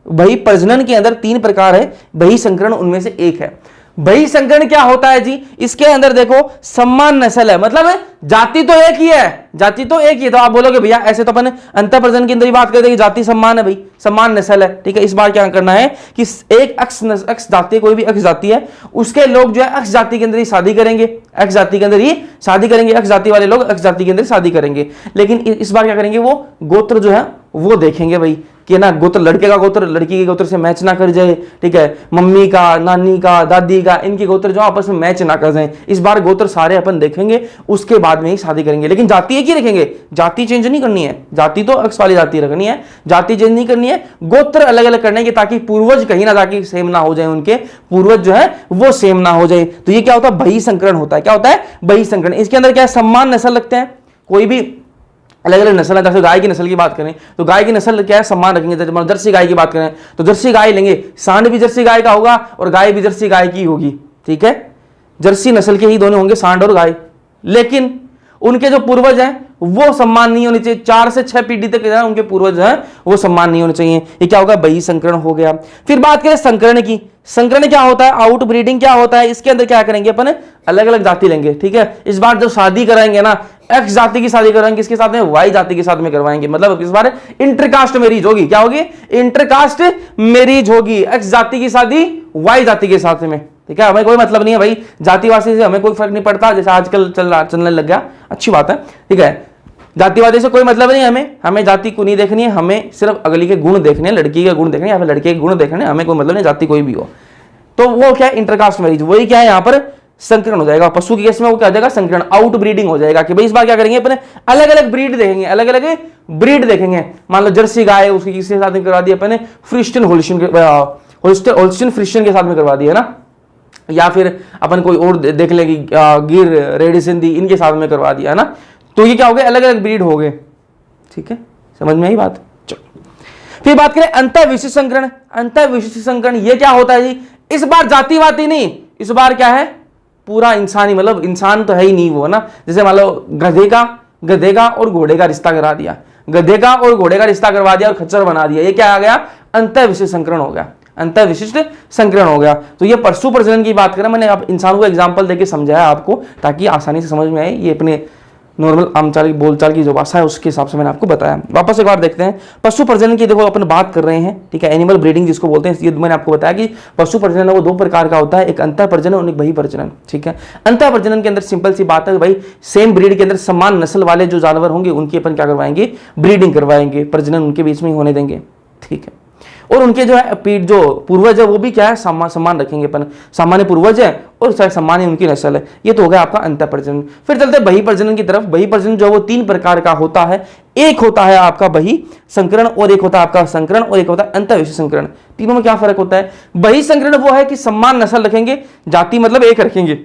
बही प्रजनन के अंदर 3 प्रकार है, बही संकरण उनमें से एक है। बही संकरण क्या होता है जी, इसके अंदर देखो समान नस्ल है, मतलब जाति तो एक ही है, जाति तो एक ही है। तो आप बोलोगे भैया ऐसे तो अपन अंतः प्रजनन के अंदर ही बात करते हैं कि जाति समान है, भाई समान नस्ल है, ठीक है। इस बार क्या करना है कि एक अक्ष जाति, कोई भी अक्ष जाति है उसके लोग जो है अक्ष जाति के अंदर ही शादी करेंगे, अक्ष जाति के अंदर ही शादी करेंगे, अक्ष जाति वाले लोग अक्ष जाति के अंदर शादी करेंगे। लेकिन इस बार क्या करेंगे, वो गोत्र जो है वो देखेंगे भाई कि ना गोत्र, लड़के का गोत्र लड़की के गोत्र से मैच ना कर जाए, ठीक है, मम्मी का, नानी का, दादी का, इनके गोत्र जो आपस में मैच ना कर जाए। इस बार गोत्र सारे अपन देखेंगे, उसके बाद में ही शादी करेंगे, लेकिन जाति एक ही रखेंगे, जाति चेंज नहीं करनी है, जाति तो अक्ष वाली जाति रखनी है, जाति चेंज नहीं करनी है, गोत्र अलग अलग करने के, ताकि पूर्वज कहीं ना जाके सेम ना हो जाए, उनके पूर्वज जो है वो सेम ना हो जाए। तो ये क्या होता है, बही संकरण होता है। क्या होता है, बही संकरण। इसके अंदर क्या है, सम्मान नस्ल लगते हैं, कोई भी अलग अलग नस्ल है। जैसे गाय की नस्ल की बात करें तो गाय की नस्ल क्या है, सम्मान रखेंगे। जैसे जर्सी गाय की बात करें तो जर्सी गाय लेंगे, सांड भी जर्सी गाय का होगा और गाय भी जर्सी गाय की होगी, ठीक है, जर्सी नस्ल के ही दोनों होंगे, सांड और गाय। लेकिन उनके जो पूर्वज हैं वो सम्मान नहीं होने चाहिए, 4 से 6 पीढ़ी तक उनके पूर्वज हैं वो सम्मान नहीं होने चाहिए। ये क्या होगा, बही संकरण हो गया। फिर बात करें संकरण की, संकरण क्या होता है, आउट ब्रीडिंग क्या होता है। इसके अंदर क्या करेंगे अपन, अलग अलग जाति लेंगे, ठीक है। इस बार जो शादी कराएंगे ना, एक्स जाति की शादी कराएंगे, किसके साथ में, वाई जाति के साथ में करवाएंगे। मतलब इस बार इंटरकास्ट मैरिज होगी, क्या होगी, इंटरकास्ट मैरिज होगी, एक्स जाति की शादी वाई जाति के साथ में, ठीक है। हमें कोई मतलब नहीं है भाई, जातिवादी से हमें कोई फर्क नहीं पड़ता, जैसे आजकल चलने लग गया, अच्छी बात है, ठीक है। जातिवादी से कोई मतलब नहीं है, हमें जाति को नहीं देखनी है, हमें सिर्फ अगली के गुण देखने हैं, लड़की के गुण देखने या फिर लड़के के गुण देखने, हमें कोई मतलब नहीं जाति कोई भी हो। तो वो क्या है, इंटरकास्ट मैरिज, वही क्या है यहाँ पर संकरण हो जाएगा। पशु के केस में वो क्या हो जाएगा, संकरण, आउट ब्रीडिंग हो जाएगा। कि भाई इस बार क्या करेंगे अपने, अलग अलग ब्रीड देखेंगे, अलग अलग ब्रीड देखेंगे। मान लो जर्सी गाय उसकी किसके साथ में करवा दी अपने, फ्रिस्टन होल्स्टीन फ्रिस्टन के साथ में करवा दिया ना, या फिर अपन कोई और देख लेंगे गिर रेडी सिंधी इनके साथ में करवा दिया है ना। तो ये क्या हो गए, अलग अलग ब्रीड हो गए, ठीक है, समझ में आई बात। चलो फिर बात करें अंतः विशिष्ट संकरण। अंतः विशिष्ट संकरण ये क्या होता है जी, इस बार जातिवादी नहीं, इस बार क्या है पूरा इंसानी, मतलब इंसान तो है ही नहीं वो ना। जैसे मान लो गधे का और घोड़े का रिश्ता करा दिया, गधे का और घोड़े का रिश्ता करवा दिया और खच्चर बना दिया, ये क्या आ गया, अंतः विशिष्ट संकरण हो गया, अंतः विशिष्ट संकरण हो गया। तो ये पशु प्रजनन की बात करें, मैंने अब इंसानों को एग्जांपल देके समझाया आपको ताकि आसानी से समझ में आए। ये अपने नॉर्मल आमचाल बोलचाल की जो भाषा है उसके हिसाब से मैंने आपको बताया। वापस एक बार देखते हैं पशु प्रजनन की। देखो अपन बात कर रहे हैं, ठीक है, एनिमल ब्रीडिंग जिसको बोलते हैं। ये मैंने आपको बताया कि पशु प्रजनन वो 2 प्रकार का होता है, एक अंतः प्रजनन और एक बही प्रजनन, ठीक है। अंतः प्रजनन के अंदर सिंपल सी बात है भाई, सेम ब्रीड के अंदर समान नस्ल वाले जो जानवर होंगे उनकी अपन क्या करवाएंगे, ब्रीडिंग करवाएंगे, प्रजनन उनके बीच में ही होने देंगे, ठीक है। और उनके जो है पीठ जो पूर्वज है वो भी क्या है, समान रखेंगे अपन, सामान्य पूर्वज है और सामान्य उनकी नस्ल है। ये तो हो गया आपका अंतः प्रजनन। फिर चलते हैं बही प्रजनन की तरफ। बही प्रजनन जो है वो 3 प्रकार का होता है, एक होता है आपका बही संकरण और एक होता है आपका संकरण और एक होता है अंतः विशिष्ट संकरण। तीनों में क्या फर्क होता है, बही संकरण वो है कि समान नस्ल रखेंगे, जाति मतलब एक रखेंगे,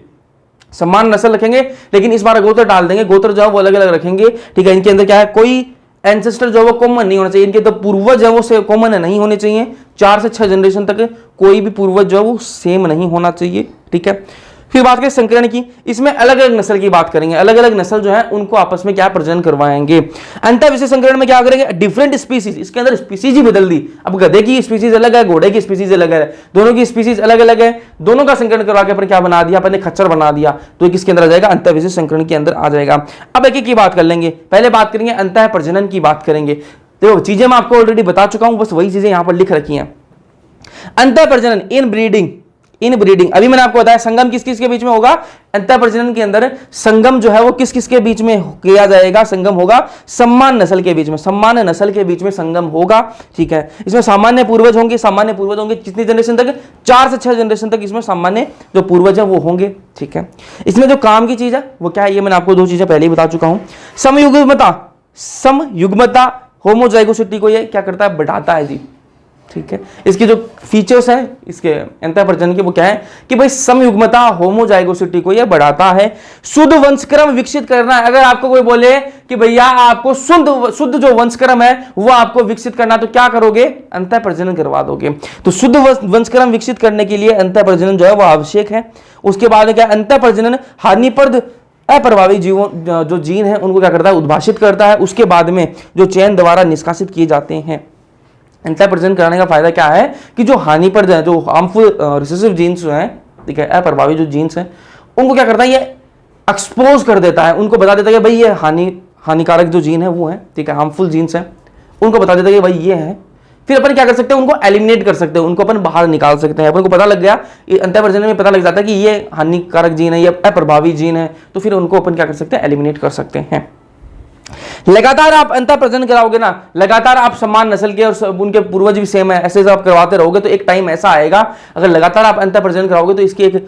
समान नस्ल रखेंगे, लेकिन इस बार गोत्र डाल देंगे, गोत्र जो है वो अलग अलग रखेंगे, ठीक है। इनके अंदर क्या है, कोई एंसेस्टर जो है वो कॉमन नहीं होना चाहिए, इनके तो पूर्वज है वो कॉमन नहीं होने चाहिए, 4 से 6 जनरेशन तक कोई भी पूर्वज जो है वो सेम नहीं होना चाहिए, ठीक है। फिर बात करें संकरण की, इसमें अलग अलग नस्ल की बात करेंगे, अलग अलग नस्ल जो है उनको आपस में क्या प्रजनन करवाएंगे। अंतःविषय संकरण में क्या करेंगे, डिफरेंट स्पीसीज, इसके अंदर स्पीसीज ही बदल दी, अब गधे की स्पीसीज अलग है, घोड़े की स्पीसीज अलग है, दोनों की स्पीसीज अलग अलग है, दोनों का संकरण करवा के अपन क्या बना दिया, अपन ने खच्चर बना दिया, तो किसके अंदर आ जाएगा, अंतःविषय संकरण के अंदर आ जाएगा। अब एक एक की बात कर लेंगे, पहले बात करेंगे अंतः प्रजनन की बात करेंगे। देखो चीजें मैं आपको ऑलरेडी बता चुका हूं, बस वही चीजें यहां पर लिख रखी हैं। अंतः प्रजनन इन ब्रीडिंग, इन ब्रीडिंग अभी मैंने आपको बताया संगम किस किस के बीच में होगा, अंतः प्रजनन के अंदर संगम जो है वो किस किस के बीच में किया जाएगा, संगम होगा समान नस्ल के बीच में, सामान्य नस्ल के बीच में संगम होगा, ठीक है। इसमें सामान्य पूर्वज होंगे, सामान्य पूर्वज होंगे कितनी जनरेशन तक, 4 से 6 जनरेशन तक इसमें सामान्य जो पूर्वज है वो होंगे, ठीक है। इसमें जो काम की चीज है वो क्या है, ये मैंने आपको 2 चीजें पहले ही बता चुका हूं। समयुग्मता होमोजाइगोसिटी को ये क्या करता है, बढ़ाता है जी, ठीक है। इसके जो फीचर्स हैं इसके अंतः प्रजनन के वो क्या है कि भाई समयुग्मता होमोजाइगोसिटी को ये बढ़ाता है। शुद्ध वंशक्रम विकसित करना है, अगर आपको कोई बोले कि भैया आपको शुद्ध जो वंशक्रम है वो आपको विकसित करना, तो क्या करोगे, अंतः प्रजनन करवा दोगे। तो शुद्ध वंशक्रम विकसित करने के लिए अंतः प्रजनन जो है वो आवश्यक है। उसके बाद क्या, अंतः प्रजनन हानिप्रद अप्रभावी जीवों जो जीन है उनको क्या करता है, उद्भाषित करता है। उसके बाद में जो चयन द्वारा निष्कासित किए जाते हैं। अंतः प्रजनन कराने का फायदा क्या है कि जो हानिप्रद है, जो हार्मफुल रिसेसिव जीन्स जो हैं, ठीक है, अप्रभावी जो जीन्स हैं उनको क्या करता है, ये एक्सपोज कर देता है, उनको बता देता है कि भाई ये हानिकारक जो जीन है वो है, ठीक है, हार्मफुल जीन्स है, उनको बता देता है कि भाई ये है। फिर अपन क्या कर सकते हैं, उनको एलिमिनेट कर सकते हैं, उनको अपन बाहर निकाल सकते हैं। अपन को पता लग गया, अंतः प्रजनन में पता लग जाता है कि ये हानिकारक जीन है, ये अप्रभावी जीन है, तो फिर उनको अपन क्या कर सकते हैं, एलिमिनेट कर सकते हैं। लगातार आप अंतः प्रजनन कराओगे ना, लगातार आप समान नस्ल के और उनके पूर्वज भी सेम है ऐसे आप करवाते रहोगे, तो एक टाइम ऐसा आएगा, अगर लगातार आप अंतः प्रजनन कराओगे तो इसकी एक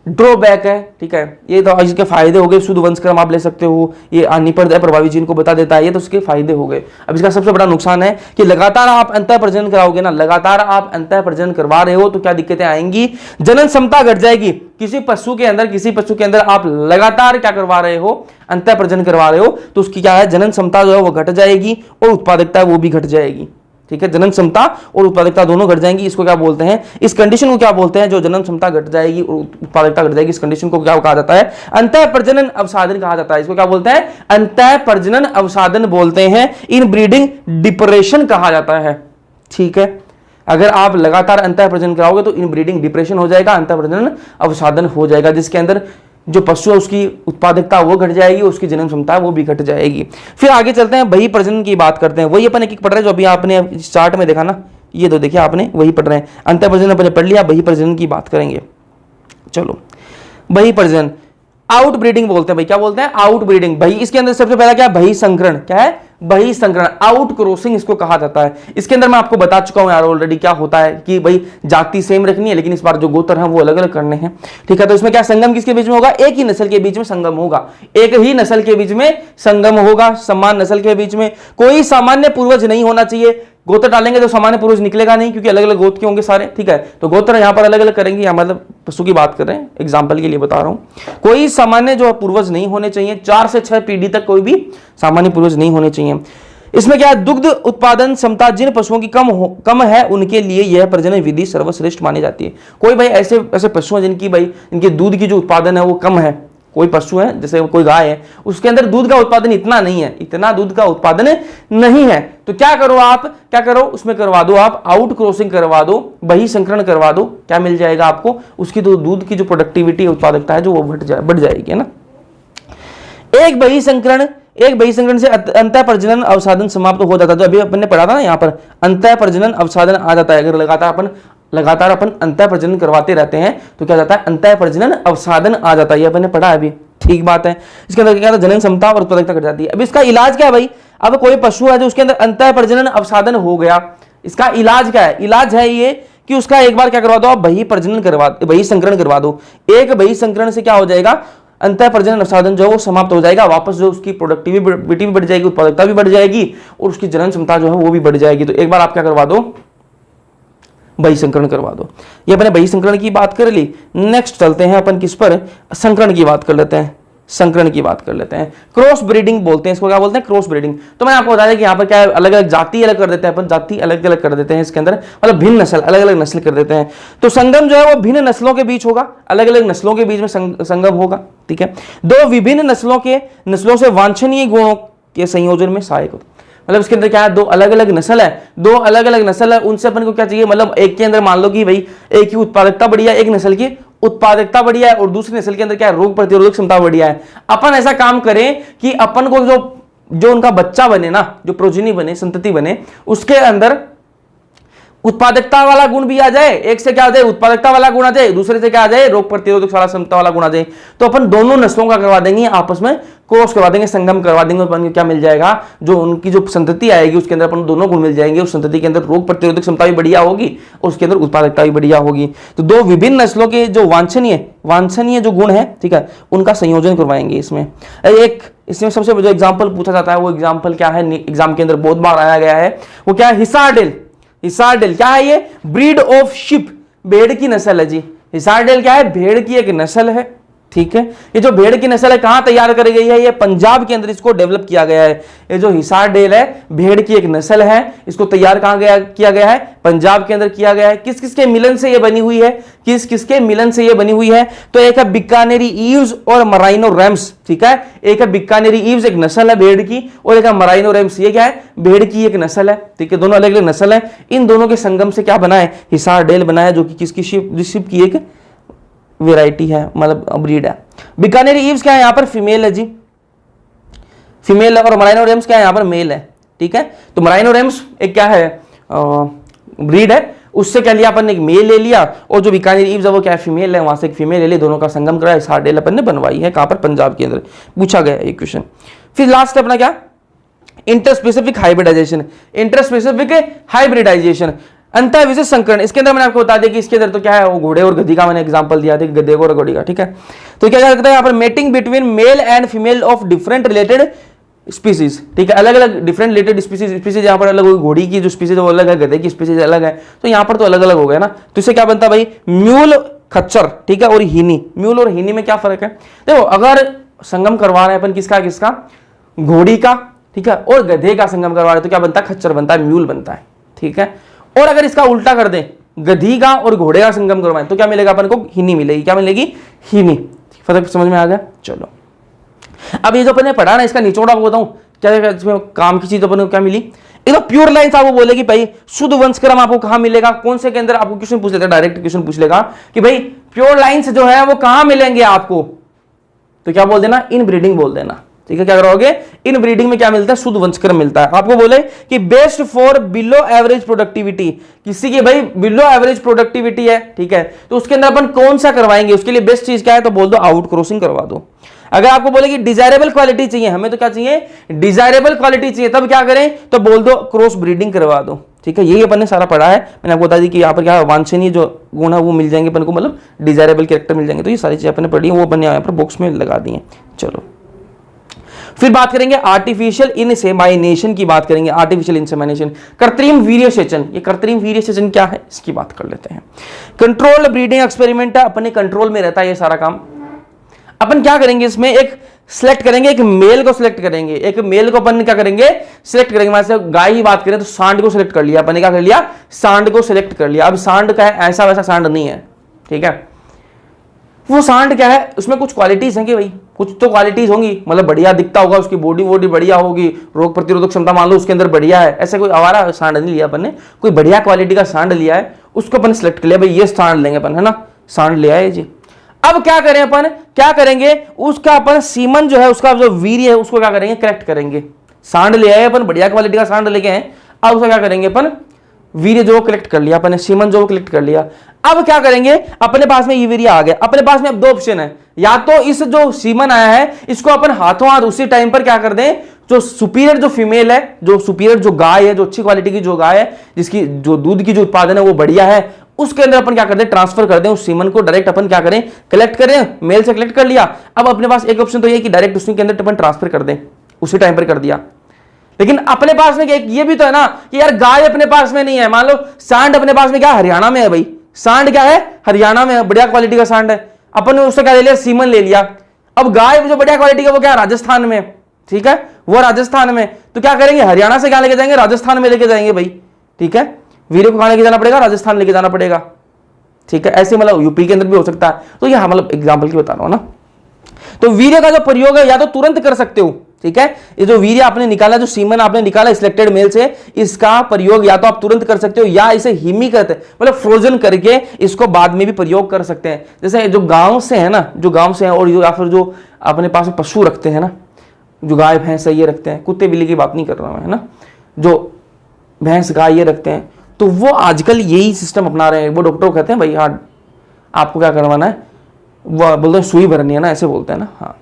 ड्रॉबैक है, ठीक है। ये तो इसके फायदे हो गए, शुद्ध वंशक्रम आप ले सकते हो, ये हानिप्रद अप्रभावी जीन को बता देता है, ये तो उसके फायदे हो गए। अब इसका सबसे बड़ा नुकसान है कि लगातार आप अंतः प्रजनन कराओगे ना, लगातार आप अंतः प्रजनन करवा रहे हो तो क्या दिक्कतें आएंगी, जनन क्षमता घट जाएगी। किसी पशु के अंदर आप लगातार क्या करवा रहे हो, अंतः प्रजनन करवा रहे हो, तो उसकी क्या है, जनन क्षमता जो है वो घट जाएगी और उत्पादकता वो भी घट जाएगी, ठीक है। जनन क्षमता और उत्पादकता दोनों घट जाएंगी। इसको क्या बोलते हैं, इस कंडीशन को क्या बोलते हैं, जो जनन क्षमता घट जाएगी और उत्पादकता घट जाएगी, इस कंडीशन को क्या कहा जाता है, अंतः प्रजनन अवसादन कहा जाता है। इसको क्या बोलते हैं, अंतः प्रजनन अवसादन बोलते हैं। इन ब्रीडिंग डिप्रेशन कहा जाता है, ठीक है। अगर आप लगातार अंतः प्रजनन कराओगे तो इन ब्रीडिंग डिप्रेशन हो जाएगा, अंतः प्रजनन अवसादन हो जाएगा, जिसके अंदर जो पशु है उसकी उत्पादकता वो घट जाएगी, उसकी जनन क्षमता वो भी घट जाएगी। फिर आगे चलते हैं, बही प्रजनन की बात करते हैं। वही अपन एक एक पढ़ रहे हैं जो अभी आपने चार्ट में देखा ना, ये तो देखिए आपने वही पढ़ रहे हैं। अंतः प्रजनन अपने पढ़ लिया, बही प्रजनन की बात करेंगे। चलो, बही प्रजनन आउट ब्रीडिंग बोलते हैं भाई, क्या बोलते हैं, आउट ब्रीडिंग। भाई इसके अंदर सबसे पहला क्या है, बही संकरण, क्या है, बही संकरण, आउट क्रॉसिंग इसको कहा जाता है। इसके अंदर मैं आपको बता चुका हूं यार ऑलरेडी क्या होता है कि भाई जाति सेम रखनी है, लेकिन इस बार जो गोत्र हैं वो अलग अलग करने हैं, ठीक है। तो इसमें क्या संगम किसके बीच में होगा, एक ही नस्ल के बीच में संगम होगा, एक ही नस्ल के बीच में संगम होगा, समान नस्ल के बीच में। कोई सामान्य पूर्वज नहीं होना चाहिए, गोत्र डालेंगे तो सामान्य पूर्वज निकलेगा नहीं, क्योंकि अलग अलग गोत्र के होंगे सारे, ठीक है। तो गोत्र यहां पर अलग अलग करेंगे, या मतलब पशु की बात कर रहे हैं, एग्जाम्पल के लिए बता रहा हूं। कोई सामान्य जो पूर्वज नहीं होने चाहिए, 4 से 6 पीढ़ी तक कोई भी सामान्य पूर्वज नहीं होने चाहिए। इसमें क्या है, दुग्ध उत्पादन क्षमता जिन पशुओं की कम है उनके लिए यह प्रजनन विधि सर्वश्रेष्ठ मानी जाती है। कोई भाई ऐसे पशु हैं जिनकी भाई इनके दूध की जो उत्पादन है वो कम है, कोई पशु है जैसे कोई गाय है उसके अंदर दूध का उत्पादन इतना नहीं है, इतना दूध का उत्पादन नहीं है, तो क्या करो आप, क्या करो उसमें करवा दो आप आउट क्रॉसिंग करवा दो, बही संकरण करवा दो, क्या मिल जाएगा आपको, उसकी तो दूध की जो प्रोडक्टिविटी उत्पादकता है जो वो बढ़ जाएगी, है ना। एक बही संकरण से अंतः प्रजनन अवसादन समाप्त हो जाता है। जो अभी अपन ने पढ़ा था ना, यहाँ पर अंतः प्रजनन अवसादन आ जाता है। अगर लगातार अपन अंतः प्रजनन करवाते रहते हैं तो क्या जाता है, अंतः प्रजनन अवसादन आ जाता है, ये अपन ने पढ़ा अभी, ठीक बात है। इसके अंदर क्या जनन क्षमता और उत्पादकता घट जाती है। अब इसका इलाज क्या है भाई, अब कोई पशु है जो उसके अंदर अंतः प्रजनन अवसादन हो गया, इसका इलाज क्या है, इलाज है ये कि उसका एक बार क्या करवा दो आप, बही संकरण करवा दो। एक बही संकरण से क्या हो जाएगा, अंतः प्रजनन अवसादन जो है वो समाप्त हो जाएगा, वापस जो उसकी प्रोडक्टिविटी भी बढ़ जाएगी, उत्पादकता भी बढ़ जाएगी और उसकी जनन क्षमता जो है वो भी बढ़ जाएगी। तो एक बार आप क्या करवा दो, बही संकरण करवा दो। ये अपने बही संकरण की बात कर ली। नेक्स्ट चलते हैं अपन किस पर, संकरण की बात कर लेते हैं। संकरण की बात कर लेते हैं। क्रॉस ब्रीडिंग बोलते हैं इसको, क्या बोलते हैं? Cross breeding. तो मैंने आपको बताया कि यहाँ पर क्या है, अलग अलग जाति अलग कर देते हैं अपन, जाति अलग अलग कर देते हैं इसके अंदर, मतलब भिन्न नस्ल, अलग अलग नस्ल कर देते हैं। तो संगम जो है वो भिन्न नस्लों के बीच होगा, अलग अलग नस्लों के बीच में संगम होगा, ठीक है। दो विभिन्न नस्लों से वांछनीय गुणों के संयोजन में सहायक होता है। मतलब इसके अंदर क्या है, दो अलग अलग नस्ल है, दो अलग अलग नस्ल है, उनसे अपन को क्या चाहिए, मतलब एक के अंदर मान लो कि भाई एक की उत्पादकता बढ़िया, एक नस्ल की उत्पादकता बढ़िया है और दूसरी नस्ल के अंदर क्या है, रोग प्रतिरोधक क्षमता बढ़िया है। अपन ऐसा काम करें कि अपन को जो उनका बच्चा बने ना, जो प्रोजेनी बने, संतति बने, उसके अंदर उत्पादकता वाला गुण भी आ जाए, एक से क्या आ जाए, उत्पादकता वाला गुण आ जाए, दूसरे से क्या आ जाए, रोग प्रतिरोधक क्षमता वाला गुण आ जाए। तो अपन दोनों नस्लों का करवा देंगे, आपस में क्रॉस करवा देंगे, संगम करवा देंगे, अपन को क्या मिल जाएगा, जो उनकी जो संतति आएगी उसके अंदर अपन दोनों गुण मिल जाएंगे। उस संतति के अंदर रोग प्रतिरोधक क्षमता भी बढ़िया होगी और उसके अंदर उत्पादकता भी बढ़िया होगी। तो दो विभिन्न नस्लों के जो वांछनीय जो गुण है, ठीक है, उनका संयोजन करवाएंगे इसमें। इसमें सबसे जो एग्जाम्पल पूछा जाता है वो एग्जाम्पल क्या है, एग्जाम के अंदर बहुत बार आया गया है, वो क्या है, हिसारडेल क्या है, ये ब्रीड ऑफ शिप, भेड़ की नस्ल है जी। हिसारडेल क्या है, भेड़ की एक नस्ल है, ठीक है। ये जो भेड़ की नस्ल है कहां तैयार करी गई है, ये पंजाब के अंदर इसको डेवलप किया गया है। ये जो हिसारडेल है भेड़ की एक नस्ल है, इसको तैयार कहां किया गया है, पंजाब के अंदर किया गया है। किस किस के मिलन से ये बनी हुई है, किस किस के मिलन से ये बनी हुई है, तो एक है बीकानेरी ईव्स और मराइनो रैम्स, ठीक है। एक है बीकानेरी ईव्स, एक नस्ल है भेड़ की, और एक है मराइनो रैम्स, ये क्या है, भेड़ की एक नस्ल है, ठीक है। दोनों अलग अलग नस्ल है, इन दोनों के संगम से क्या बना है, हिसारडेल बना है, जो कि किसकी शिप की एक वेराइटी है, मतलब ब्रीड है। बीकानेरी ईव्स क्या है, यहां पर फीमेल है जी, फीमेल है, और मराइनो रैम्स क्या है, यहां पर मेल है, ठीक है। तो मराइनो रैम्स एक क्या है, ब्रीड है, उससे क्या लिया अपन ने, एक मेल ले लिया, और जो बीकानेरी ईव्स है वो क्या है, फीमेल है, वहां से एक फीमेल ले ली, दोनों का संगम कराया, हिसारडेल अपन ने बनवाई है, कहां पर, पंजाब के अंदर। पूछा गया ये क्वेश्चन। फिर लास्ट अपना क्या, इंटरस्पेसिफिक हाइब्रिडाइजेशन, अंतर विशेष संकरण। इसके अंदर मैंने आपको बता दिया कि इसके अंदर तो क्या है, वो घोड़े और गधी का मैंने एग्जांपल दिया था, गधे को और घोड़ी का, ठीक है। तो क्या करता है यहाँ पर, mating between male and female of different related species, ठीक है। अलग अलग डिफरेंट रिलेटेड स्पीसीज यहाँ पर अलग, घोड़ी की जो स्पीसीज है वो अलग है, गधे की स्पीसीज अलग है, तो यहाँ पर तो अलग अलग हो गया ना। तो इससे क्या बनता है भाई, म्यूल खच्चर, ठीक है, और हीनी। म्यूल और हीनी में क्या फर्क है, देखो अगर संगम करवा रहे हैं अपन किसका, घोड़ी का, ठीक है, और गधे का संगम करवा रहे तो क्या बनता है, खच्चर बनता है, म्यूल बनता है, ठीक है। और अगर इसका उल्टा कर दें, गधी का और घोड़े का संगम करवाएं तो क्या मिलेगा अपन को, हीनी मिलेगी। क्या मिलेगी, हीनी। फर्क समझ में आ गया। चलो अब ये जो अपन ने पढ़ा ना, इसका निचोड़ आपको बताऊं, क्या इसमें काम की चीज अपन को क्या मिली। एक तो प्योर लाइन्स आपको बोलेगी भाई शुद्ध वंशक्रम आपको कहां मिलेगा, कौन से के अंदर, आपको क्वेश्चन पूछ लेगा, डायरेक्ट क्वेश्चन पूछ लेगा कि भाई प्योर लाइन्स जो है वो कहां मिलेंगे आपको, तो क्या बोल देना, इन ब्रीडिंग बोल देना, ठीक है। क्या करोगे, इन ब्रीडिंग में क्या मिलता है, शुद्ध वंशक्रम मिलता है। आपको बोले कि best for below average productivity, किसी की भाई बिलो एवरेज प्रोडक्टिविटी है, ठीक है, तो उसके अंदर अपन कौन सा करवाएंगे, उसके लिए बेस्ट चीज क्या है, तो बोल दो आउट क्रॉसिंग करवा दो। अगर आपको बोले कि डिजायरेबल क्वालिटी चाहिए, हमें तो क्या चाहिए, डिजायरेबल क्वालिटी चाहिए, तब क्या करें, तो बोल दो क्रॉस ब्रीडिंग करवा दो, ठीक है। यही अपन ने सारा पढ़ा है, मैंने आपको बता दी कि यहाँ पर क्या वांछनीय जो गुण है वो मिल जाएंगे अपन को, मतलब डिजायरेबल कैरेक्टर मिल जाएंगे। तो ये सारी चीजें अपन ने पढ़ी है, वो अपन यहाँ पर बॉक्स में लगा दी है। चलो फिर बात करेंगे आर्टिफिशियल इंसेमाइनेशन की बात करेंगे। आर्टिफिशियल इंसेमाइनेशन, कृत्रिम वीर्यसेचन। ये कृत्रिम वीर्यसेचन क्या है, इसकी बात कर लेते हैं। कंट्रोल ब्रीडिंग एक्सपेरिमेंट है, अपने कंट्रोल में रहता है ये सारा काम। अपन क्या करेंगे, इसमें एक सिलेक्ट करेंगे, एक मेल को सिलेक्ट करेंगे, एक मेल को अपन क्या करेंगे, सिलेक्ट करेंगे। मान से गाय ही बात करें तो सांड को सिलेक्ट कर लिया अपन ने, क्या कर लिया, सांड को सिलेक्ट कर लिया। अब सांड का है, ऐसा वैसा सांड नहीं है, ठीक है। वो सांड क्या है, उसमें कुछ क्वालिटीज हैं कि भाई, कुछ तो क्वालिटीज होंगी, मतलब बढ़िया दिखता होगा, उसकी बॉडी बढ़िया होगी, रोग प्रतिरोधक क्षमता मान लो उसके अंदर बढ़िया है। ऐसे कोई आवारा सांड नहीं लिया अपन ने, कोई बढ़िया क्वालिटी का सांड लिया है, उसको अपन सिलेक्ट कर लिया, भाई ये सांड लेंगे अपन, है ना, सांड लिया है जी। अब क्या करें अपन, क्या करेंगे, उसका अपन सीमन जो है, उसका जो वीर्य है उसको क्या करेंगे, कलेक्ट करेंगे। सांड ले आए अपन, बढ़िया क्वालिटी का सांड लेके आए, अब उसका क्या करेंगे अपन, वीर्य जो कलेक्ट कर लिया अपन ने, सीमन जो कलेक्ट कर लिया। अब क्या करेंगे, अपने पास में ये वीर्य आ गया, अपने पास में अब दो ऑप्शन है, या तो इस जो सीमन आया है इसको अपन हाथों हाथ उसी टाइम पर क्या कर दें, जो सुपीरियर जो फीमेल है, जो सुपीरियर जो गाय है, जो अच्छी क्वालिटी की जो गाय है, जिसकी जो दूध की जो उत्पादन है वो बढ़िया है, उसके अंदर अपन क्या कर दें, ट्रांसफर कर दें उस सीमन को। डायरेक्ट अपन क्या करें, कलेक्ट करें, मेल से कलेक्ट कर लिया। अब अपने पास एक ऑप्शन तो ये कि डायरेक्ट उसी के अंदर अपन ट्रांसफर कर दें, उसी टाइम पर कर दिया। लेकिन अपने पास में ये भी तो है ना कि यार गाय अपने पास में नहीं है, मान लो सांड अपने पास में क्या हरियाणा में है, भाई सांड क्या है, हरियाणा में है, बढ़िया क्वालिटी का सांड है, अपन ने उससे क्या ले लिया, सीमन ले लिया। अब गाय जो बढ़िया क्वालिटी का वो क्या राजस्थान में, ठीक है, वो राजस्थान में, तो क्या करेंगे हरियाणा से क्या लेके जाएंगे, राजस्थान में लेके जाएंगे भाई, ठीक है, वीर्य को कहां लेके जाना पड़ेगा, राजस्थान लेके जाना पड़ेगा, ठीक है, ऐसे मतलब यूपी के अंदर भी हो सकता है। तो ये मतलब एग्जाम्पल की बता रहा हूं ना। तो वीर्य का जो प्रयोग है या तो तुरंत कर सकते हो, ठीक है, ये जो वीर्य आपने निकाला, जो सीमन आपने निकाला सिलेक्टेड मेल से, इसका प्रयोग या तो आप तुरंत कर सकते हो या इसे हिमी करते हैं, मतलब फ्रोजन करके इसको बाद में भी प्रयोग कर सकते हैं। जैसे जो गांव से है ना, जो गांव से है और या फिर जो अपने पास पशु रखते हैं ना, जो गाय भैंस ये रखते हैं, कुत्ते बिल्ली की बात नहीं कर रहा हूं, है ना, जो भैंस गाय ये रखते हैं, तो वो आजकल यही सिस्टम अपना रहे हैं। वो डॉक्टर को कहते हैं भाई हाँ आपको क्या करवाना है, वो बोलते हैं सुई भरनी है ना, ऐसे बोलते हैं ना, हाँ,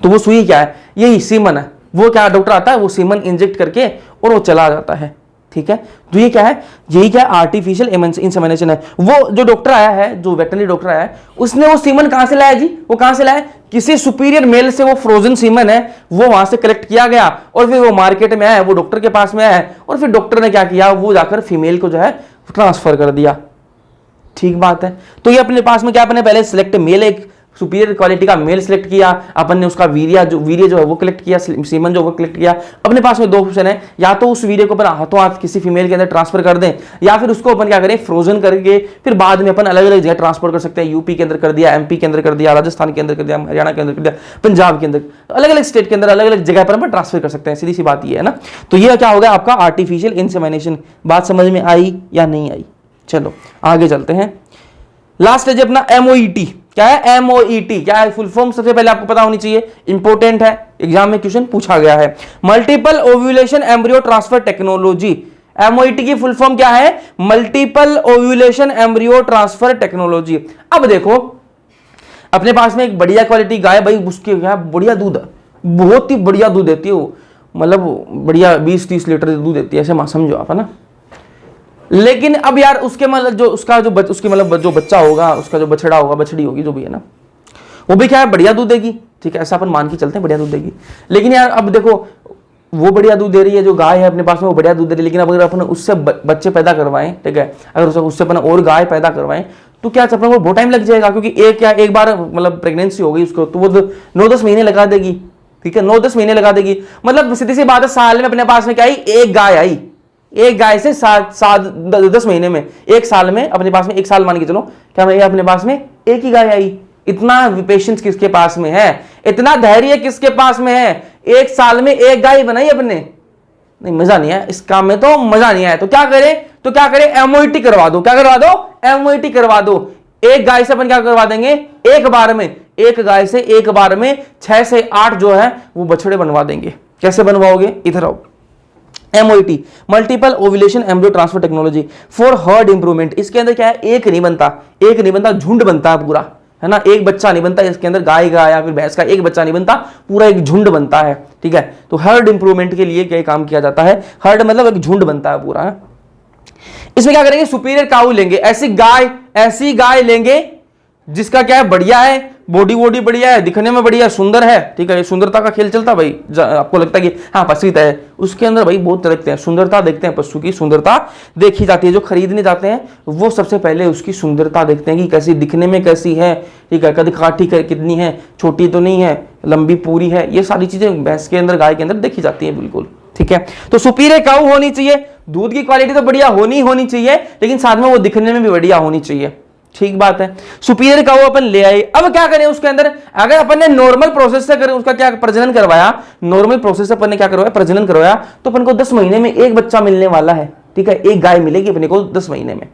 तो वो सुई क्या है, यही सीमन है। वो क्या डॉक्टर आता है, वो सीमन इंजेक्ट करके और वो चला जाता है, ठीक है। तो ये क्या है, यही क्या आर्टिफिशियल इंसेमिनेशन है। वो जो डॉक्टर आया है, जो वेटरनरी डॉक्टर आया है, उसने वो सीमन कहां से लाया जी, वो कहां से लाया, किसी सुपीरियर मेल से वो फ्रोजन सीमन है वो वहां से कलेक्ट किया गया और फिर वो मार्केट में आया, वो डॉक्टर के पास में आया और फिर डॉक्टर ने क्या किया, वो जाकर फीमेल को जो है ट्रांसफर कर दिया, ठीक बात है। तो ये अपने पास में क्या, अपने पहले सिलेक्ट मेल, एक सुपीरियर क्वालिटी का मेल सिलेक्ट किया अपन ने, उसका वीर्य जो है वो कलेक्ट किया, सीमन जो वो कलेक्ट किया। अपने पास में दो ऑप्शन है, या तो उस वीर्य को अपन हाथों हाथ किसी फीमेल के अंदर ट्रांसफर कर दें, या फिर उसको अपन क्या करें, फ्रोजन करके फिर बाद में अपन अलग अलग जगह ट्रांसफर कर सकते हैं। यूपी के अंदर कर दिया, एमपी के अंदर कर दिया, राजस्थान के अंदर कर दिया, हरियाणा के अंदर कर दिया, पंजाब के अंदर, अलग अलग स्टेट के अंदर अलग अलग जगह पर अपन ट्रांसफर कर सकते हैं। सीधी सी बात ये है ना। तो ये क्या होगा आपका आर्टिफिशियल इंसेमिनेशन। बात समझ में आई या नहीं आई? चलो आगे चलते हैं। लास्ट है जी अपना MOET। क्या है MOET, क्या है फुल फॉर्म, सबसे पहले आपको पता होनी चाहिए, इंपॉर्टेंट है, एग्जाम में क्वेश्चन पूछा गया है। Multiple ovulation embryo transfer technology. MOET की फुल फॉर्म क्या है, multiple ovulation embryo transfer technology. अब देखो अपने पास में एक बढ़िया क्वालिटी गाय, भाई उसके क्या बढ़िया दूध, बहुत ही बढ़िया दूध देती है वो, मतलब बढ़िया 20-30 लीटर दूध देती है, ऐसे समझो आप, है ना। लेकिन अब यार उसके मतलब जो उसका जो उसकी मतलब जो बच्चा होगा, उसका जो बछड़ा होगा, बछड़ी होगी जो भी है ना, वो भी क्या है बढ़िया दूध देगी, ठीक है, ऐसा अपन मान के चलते हैं बढ़िया दूध देगी। लेकिन यार अब देखो वो बढ़िया दूध दे रही है, जो गाय है अपने पास में वो बढ़िया दूध दे रही है, लेकिन अब अगर अपन उससे बच्चे पैदा करवाएं, ठीक है, अगर उससे अपन और गाय पैदा करवाएं तो क्या अपन को बहुत टाइम लग जाएगा, क्योंकि एक बार मतलब प्रेगनेंसी हो गई उसको तो वो 9-10 महीने लगा देगी, ठीक है, 9-10 महीने लगा देगी। मतलब सीधी सी बात है, साल में अपने पास में क्या आई, एक गाय आई, एक गाय से 10 महीने में, एक साल में अपने पास में, एक साल मान के चलो, क्या मैं अपने पास में एक ही गाय आई। इतना पेशेंस किसके पास में है, इतना धैर्य किसके पास में है, एक साल में एक गाय बनाई अपने, नहीं मजा नहीं आया इस काम में, तो मजा नहीं आया, तो क्या करें MOET करवा दो, क्या करवा दो, MOET करवा दो। एक गाय से अपन क्या करवा देंगे, एक बार में, एक गाय से एक बार में 6 से 8 जो है वो बछड़े बनवा देंगे। कैसे बनवाओगे, इधर आओ। MOET multiple ovulation embryo transfer technology for heard improvement. इसके अंदर क्या है, एक नहीं बनता, झुंड बनता है पूरा, है ना, एक बच्चा नहीं बनता इसके अंदर, गाय का या फिर भैंस का एक बच्चा नहीं बनता, पूरा एक झुंड बनता है, ठीक है। तो हर्ड इंप्रूवमेंट के लिए क्या काम किया जाता है, हर्ड मतलब एक झुंड बनता है पूरा, है? इसमें क्या करेंगे, सुपीरियर काऊ लेंगे, ऐसी गाय लेंगे जिसका क्या है, बढ़िया है, बॉडी बढ़िया है, दिखने में बढ़िया सुंदर है, ठीक है। सुंदरता का खेल चलता भाई, आपको लगता है कि हाँ पशु है, उसके अंदर भाई बहुत देखते हैं, सुंदरता देखते हैं, पशु की सुंदरता देखी जाती है। जो खरीदने जाते हैं वो सबसे पहले उसकी सुंदरता देखते हैं कि कैसी दिखने में कैसी है, ठीक है, कद काठी कितनी है, छोटी तो नहीं है, लंबी पूरी है, ये सारी चीजें भैंस के अंदर, गाय के अंदर देखी जाती है, बिल्कुल ठीक है। तो सुपीरियर काऊ होनी चाहिए, दूध की क्वालिटी तो बढ़िया होनी चाहिए, लेकिन साथ में वो दिखने में भी बढ़िया होनी चाहिए, ठीक बात है। सुपीरियर काऊ अपन ले आए, अब क्या करें उसके अंदर, अगर अपन ने नॉर्मल प्रोसेस से करें, उसका क्या प्रजनन करवाया, नॉर्मल प्रोसेस से अपन ने क्या करवाया, प्रजनन करवाया, तो अपन को 10 महीने में एक बच्चा मिलने वाला है, ठीक है, एक गाय मिलेगी अपने को 10 महीने में।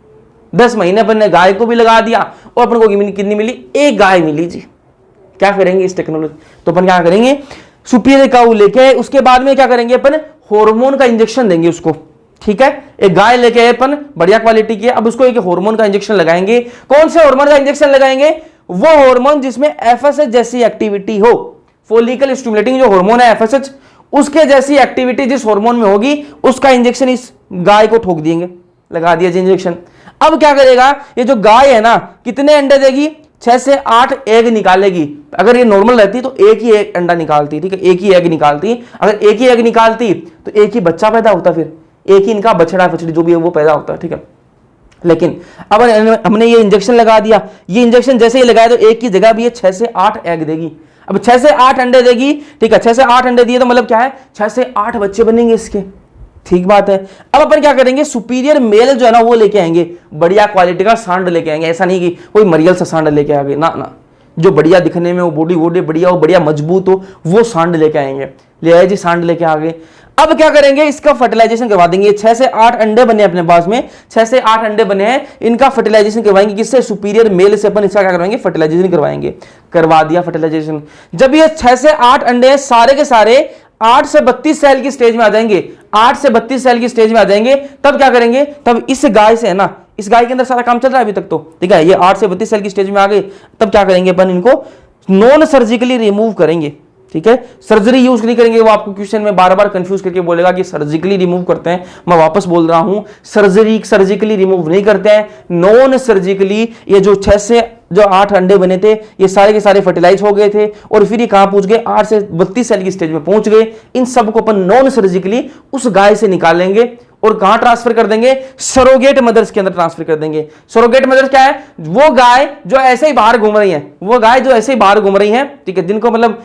10 महीने अपन ने गाय को भी लगा दिया और अपन को कितनी मिली, एक गाय मिली जी। क्या करेंगे इस टेक्नोलॉजी, तो अपन क्या करेंगे, सुपीरियर काऊ लेके उसके बाद में क्या करेंगे अपन, हार्मोन का इंजेक्शन देंगे उसको, ठीक है। एक गाय लेके अपन बढ़िया क्वालिटी की, अब उसको एक हार्मोन का इंजेक्शन लगाएंगे। कौन से हार्मोन का इंजेक्शन लगाएंगे, वो हार्मोन जिसमें FSH जैसी एक्टिविटी हो, फॉलिकल स्टिमुलेटिंग जो हार्मोन है FSH, उसके जैसी एक्टिविटी जिस हार्मोन में होगी उसका इंजेक्शन इस गाय को ठोक देंगे, लगा दिया जी इंजेक्शन। अब क्या करेगा, ये जो गाय है ना कितने अंडे देगी, 6 से 8 एग निकालेगी। अगर ये नॉर्मल रहती तो एक ही एक अंडा निकालती, ठीक है, एक ही एग निकालती। अगर एक ही एग निकालती तो एक ही बच्चा पैदा होता, फिर एक ही इनका बछड़ा बछड़ी जो भी है वो पैदा होता है, ठीक है। लेकिन अब हमने ये इंजेक्शन लगा दिया, ये इंजेक्शन जैसे ही लगाया तो एक की जगह भी ये 6 से 8 एग देगी। अब 6 से 8 अंडे देगी, ठीक है, 6 से 8 अंडे दिए तो मतलब क्या है, 6 से 8 बच्चे बनेंगे इसके, ठीक बात है। अब अपन क्या करेंगे, सुपीरियर मेल जो है ना वो लेके आएंगे, बढ़िया क्वालिटी का सांड लेके आएंगे। ऐसा नहीं कि कोई मरियल सा सांड लेके आ गए, ना ना, जो बढ़िया दिखने में, वो बॉडी वोडी बढ़िया हो, बढ़िया मजबूत हो, वो सांड लेके आएंगे। ले आए जी, सांड लेके आ गए। अब क्या करेंगे, इसका फर्टिलाइजेशन करवा देंगे। 6 से 8 अंडे बने अपने पास में, 6 से 8 अंडे बने हैं, इनका फर्टिलाइजेशन करवाएंगे। किससे, सुपीरियर मेल से अपन इसका क्या करवाएंगे, फर्टिलाइजेशन करवाएंगे। करवा दिया फर्टिलाइजेशन। जब ये 6 से 8 अंडे सारे के सारे 8 से 32 सेल की स्टेज में आ जाएंगे, 8 से 32 सेल की स्टेज में आ जाएंगे, तब क्या करेंगे, तब इस गाय से है ना, इस गाय के अंदर सारा काम चल रहा है अभी तक तो, ठीक है, ये 8 से 32 सेल की स्टेज में आ गए, तब क्या करेंगे अपन, इनको नॉन सर्जिकली रिमूव करेंगे। ठीक है, सर्जरी यूज नहीं करेंगे। वो आपको क्वेश्चन में बार बार कंफ्यूज करके बोलेगा कि सर्जिकली रिमूव करते हैं। मैं वापस बोल रहा हूं, सर्जिकली रिमूव नहीं करते हैं, नॉन सर्जिकली। ये जो 6 से जो 8 अंडे बने थे, ये सारे के सारे फर्टिलाइज हो गए थे और फिर ये कहां पहुंच गए, 8 से 32 सेल की स्टेज में पहुंच गए। इन सबको अपन नॉन सर्जिकली उस गाय से निकालेंगे और कहां ट्रांसफर कर देंगे, सरोगेट मदर्स के अंदर ट्रांसफर कर देंगे। सरोगेट मदर्स क्या है, वो गाय जो ऐसे ही बाहर घूम रही है, वो गाय जो ऐसे ही बाहर घूम रही है, ठीक है, जिनको मतलब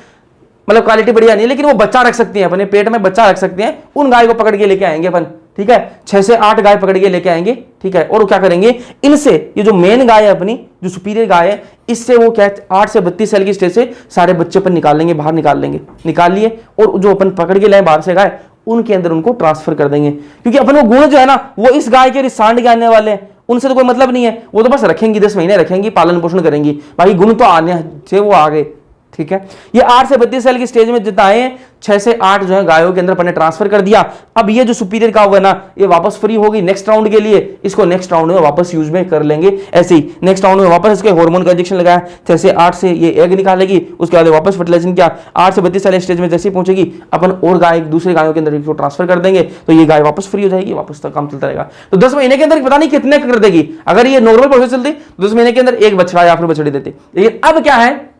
क्वालिटी बढ़िया नहीं, लेकिन वो बच्चा रख सकती हैं, अपने पेट में बच्चा रख सकते हैं, उन गाय को पकड़ के लेके आएंगे अपन। ठीक है, 6 से 8 गाय पकड़ के लेके आएंगे। ठीक है, और वो क्या करेंगे, इनसे ये जो मेन गाय है अपनी, जो सुपीरियर गाय है, इससे वो क्या 8 से 32 सेल की स्टेज से सारे बच्चे अपन निकाल लेंगे, बाहर निकाल लेंगे, निकाल लिए, और जो अपन पकड़ के लाए बाहर से गाय, उनके अंदर उनको ट्रांसफर कर देंगे। क्योंकि अपन वो गुण जो है ना, वो इस गाय के सांड के आने वाले हैं, उनसे तो कोई मतलब नहीं है, वो तो बस रखेंगी, 10 महीने रखेंगी, पालन पोषण करेंगी, भाई गुण तो आने से वो आ गए। ठीक है, ये 8 से 32 सेल की स्टेज में जिताए, 6 से 8 जो है गायों के अंदर अपन ने ट्रांसफर कर दिया। अब ये जो सुपीरियर का हुआ ना, ये वापस फ्री होगी नेक्स्ट राउंड के लिए, इसको नेक्स्ट राउंड में वापस यूज में कर लेंगे। ऐसे ही नेक्स्ट राउंड में वापस इसके हार्मोन का इंजेक्शन लगाया, 6 से 8 से ये एग निकालेगी, उसके बाद वापस फर्टिलाइजेशन किया, 8 से 32 सेल स्टेज में जैसे ही पहुंचेगी, अपन और गाय दूसरे गायों के अंदर इसको ट्रांसफर कर देंगे, तो ये गाय वापस फ्री हो जाएगी, वापस तक काम चलता रहेगा। तो 10 महीने के अंदर पता नहीं कितने कर देगी। अगर ये नॉर्मल प्रोसेस चलती, 10 महीने के अंदर एक बछड़ा या फिर बछड़ी देती। लेकिन अब क्या है,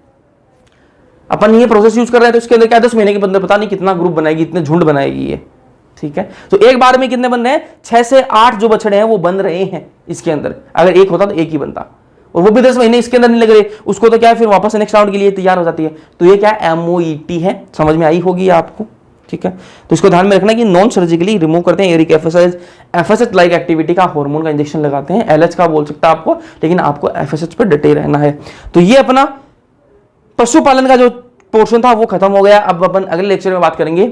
अपन ये प्रोसेस यूज कर रहे हैं, तो इसके अंदर क्या 10 महीने के अंदर पता नहीं कितना ग्रुप बनाएगी, इतने झुंड बनाएगी ये। ठीक है, तो एक बार में कितने बन रहे हैं, 6 से 8 जो बछड़े हैं वो बन रहे हैं इसके अंदर। अगर एक होता तो एक ही बनता, और वो भी 10 महीने इसके अंदर नहीं लग रहे, उसको तो क्या है, फिर वापस नेक्स्ट राउंड के लिए तैयार हो जाती है। तो ये क्या MOET है, समझ में आई होगी आपको। ठीक है, तो इसको ध्यान में रखना कि नॉन सर्जिकली रिमूव करते हैं एरिक FSH लाइक एक्टिविटी का हार्मोन का इंजेक्शन लगाते हैं। LH का बोल सकता है आपको, लेकिन आपको FSH पे डटे रहना है। तो ये अपना पशुपालन का जो पोर्शन था वो खत्म हो गया। अब अपन अगले लेक्चर में बात करेंगे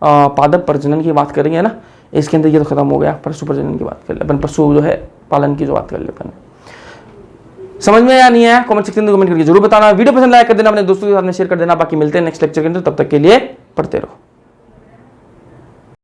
पादप प्रजनन की बात करेंगे ना, इसके अंदर ये तो खत्म हो गया, पशु प्रजनन की बात कर ले अपन, पशु जो है पालन की जो बात कर ले अपन। समझ में या नहीं आया, कमेंट सेक्शन में कमेंट करके जरूर बताना। वीडियो पसंद लाइक कर देना, अपने दोस्तों के साथ में शेयर कर देना। बाकी मिलते हैं नेक्स्ट लेक्चर के अंदर, तब तक के लिए पढ़ते रहो।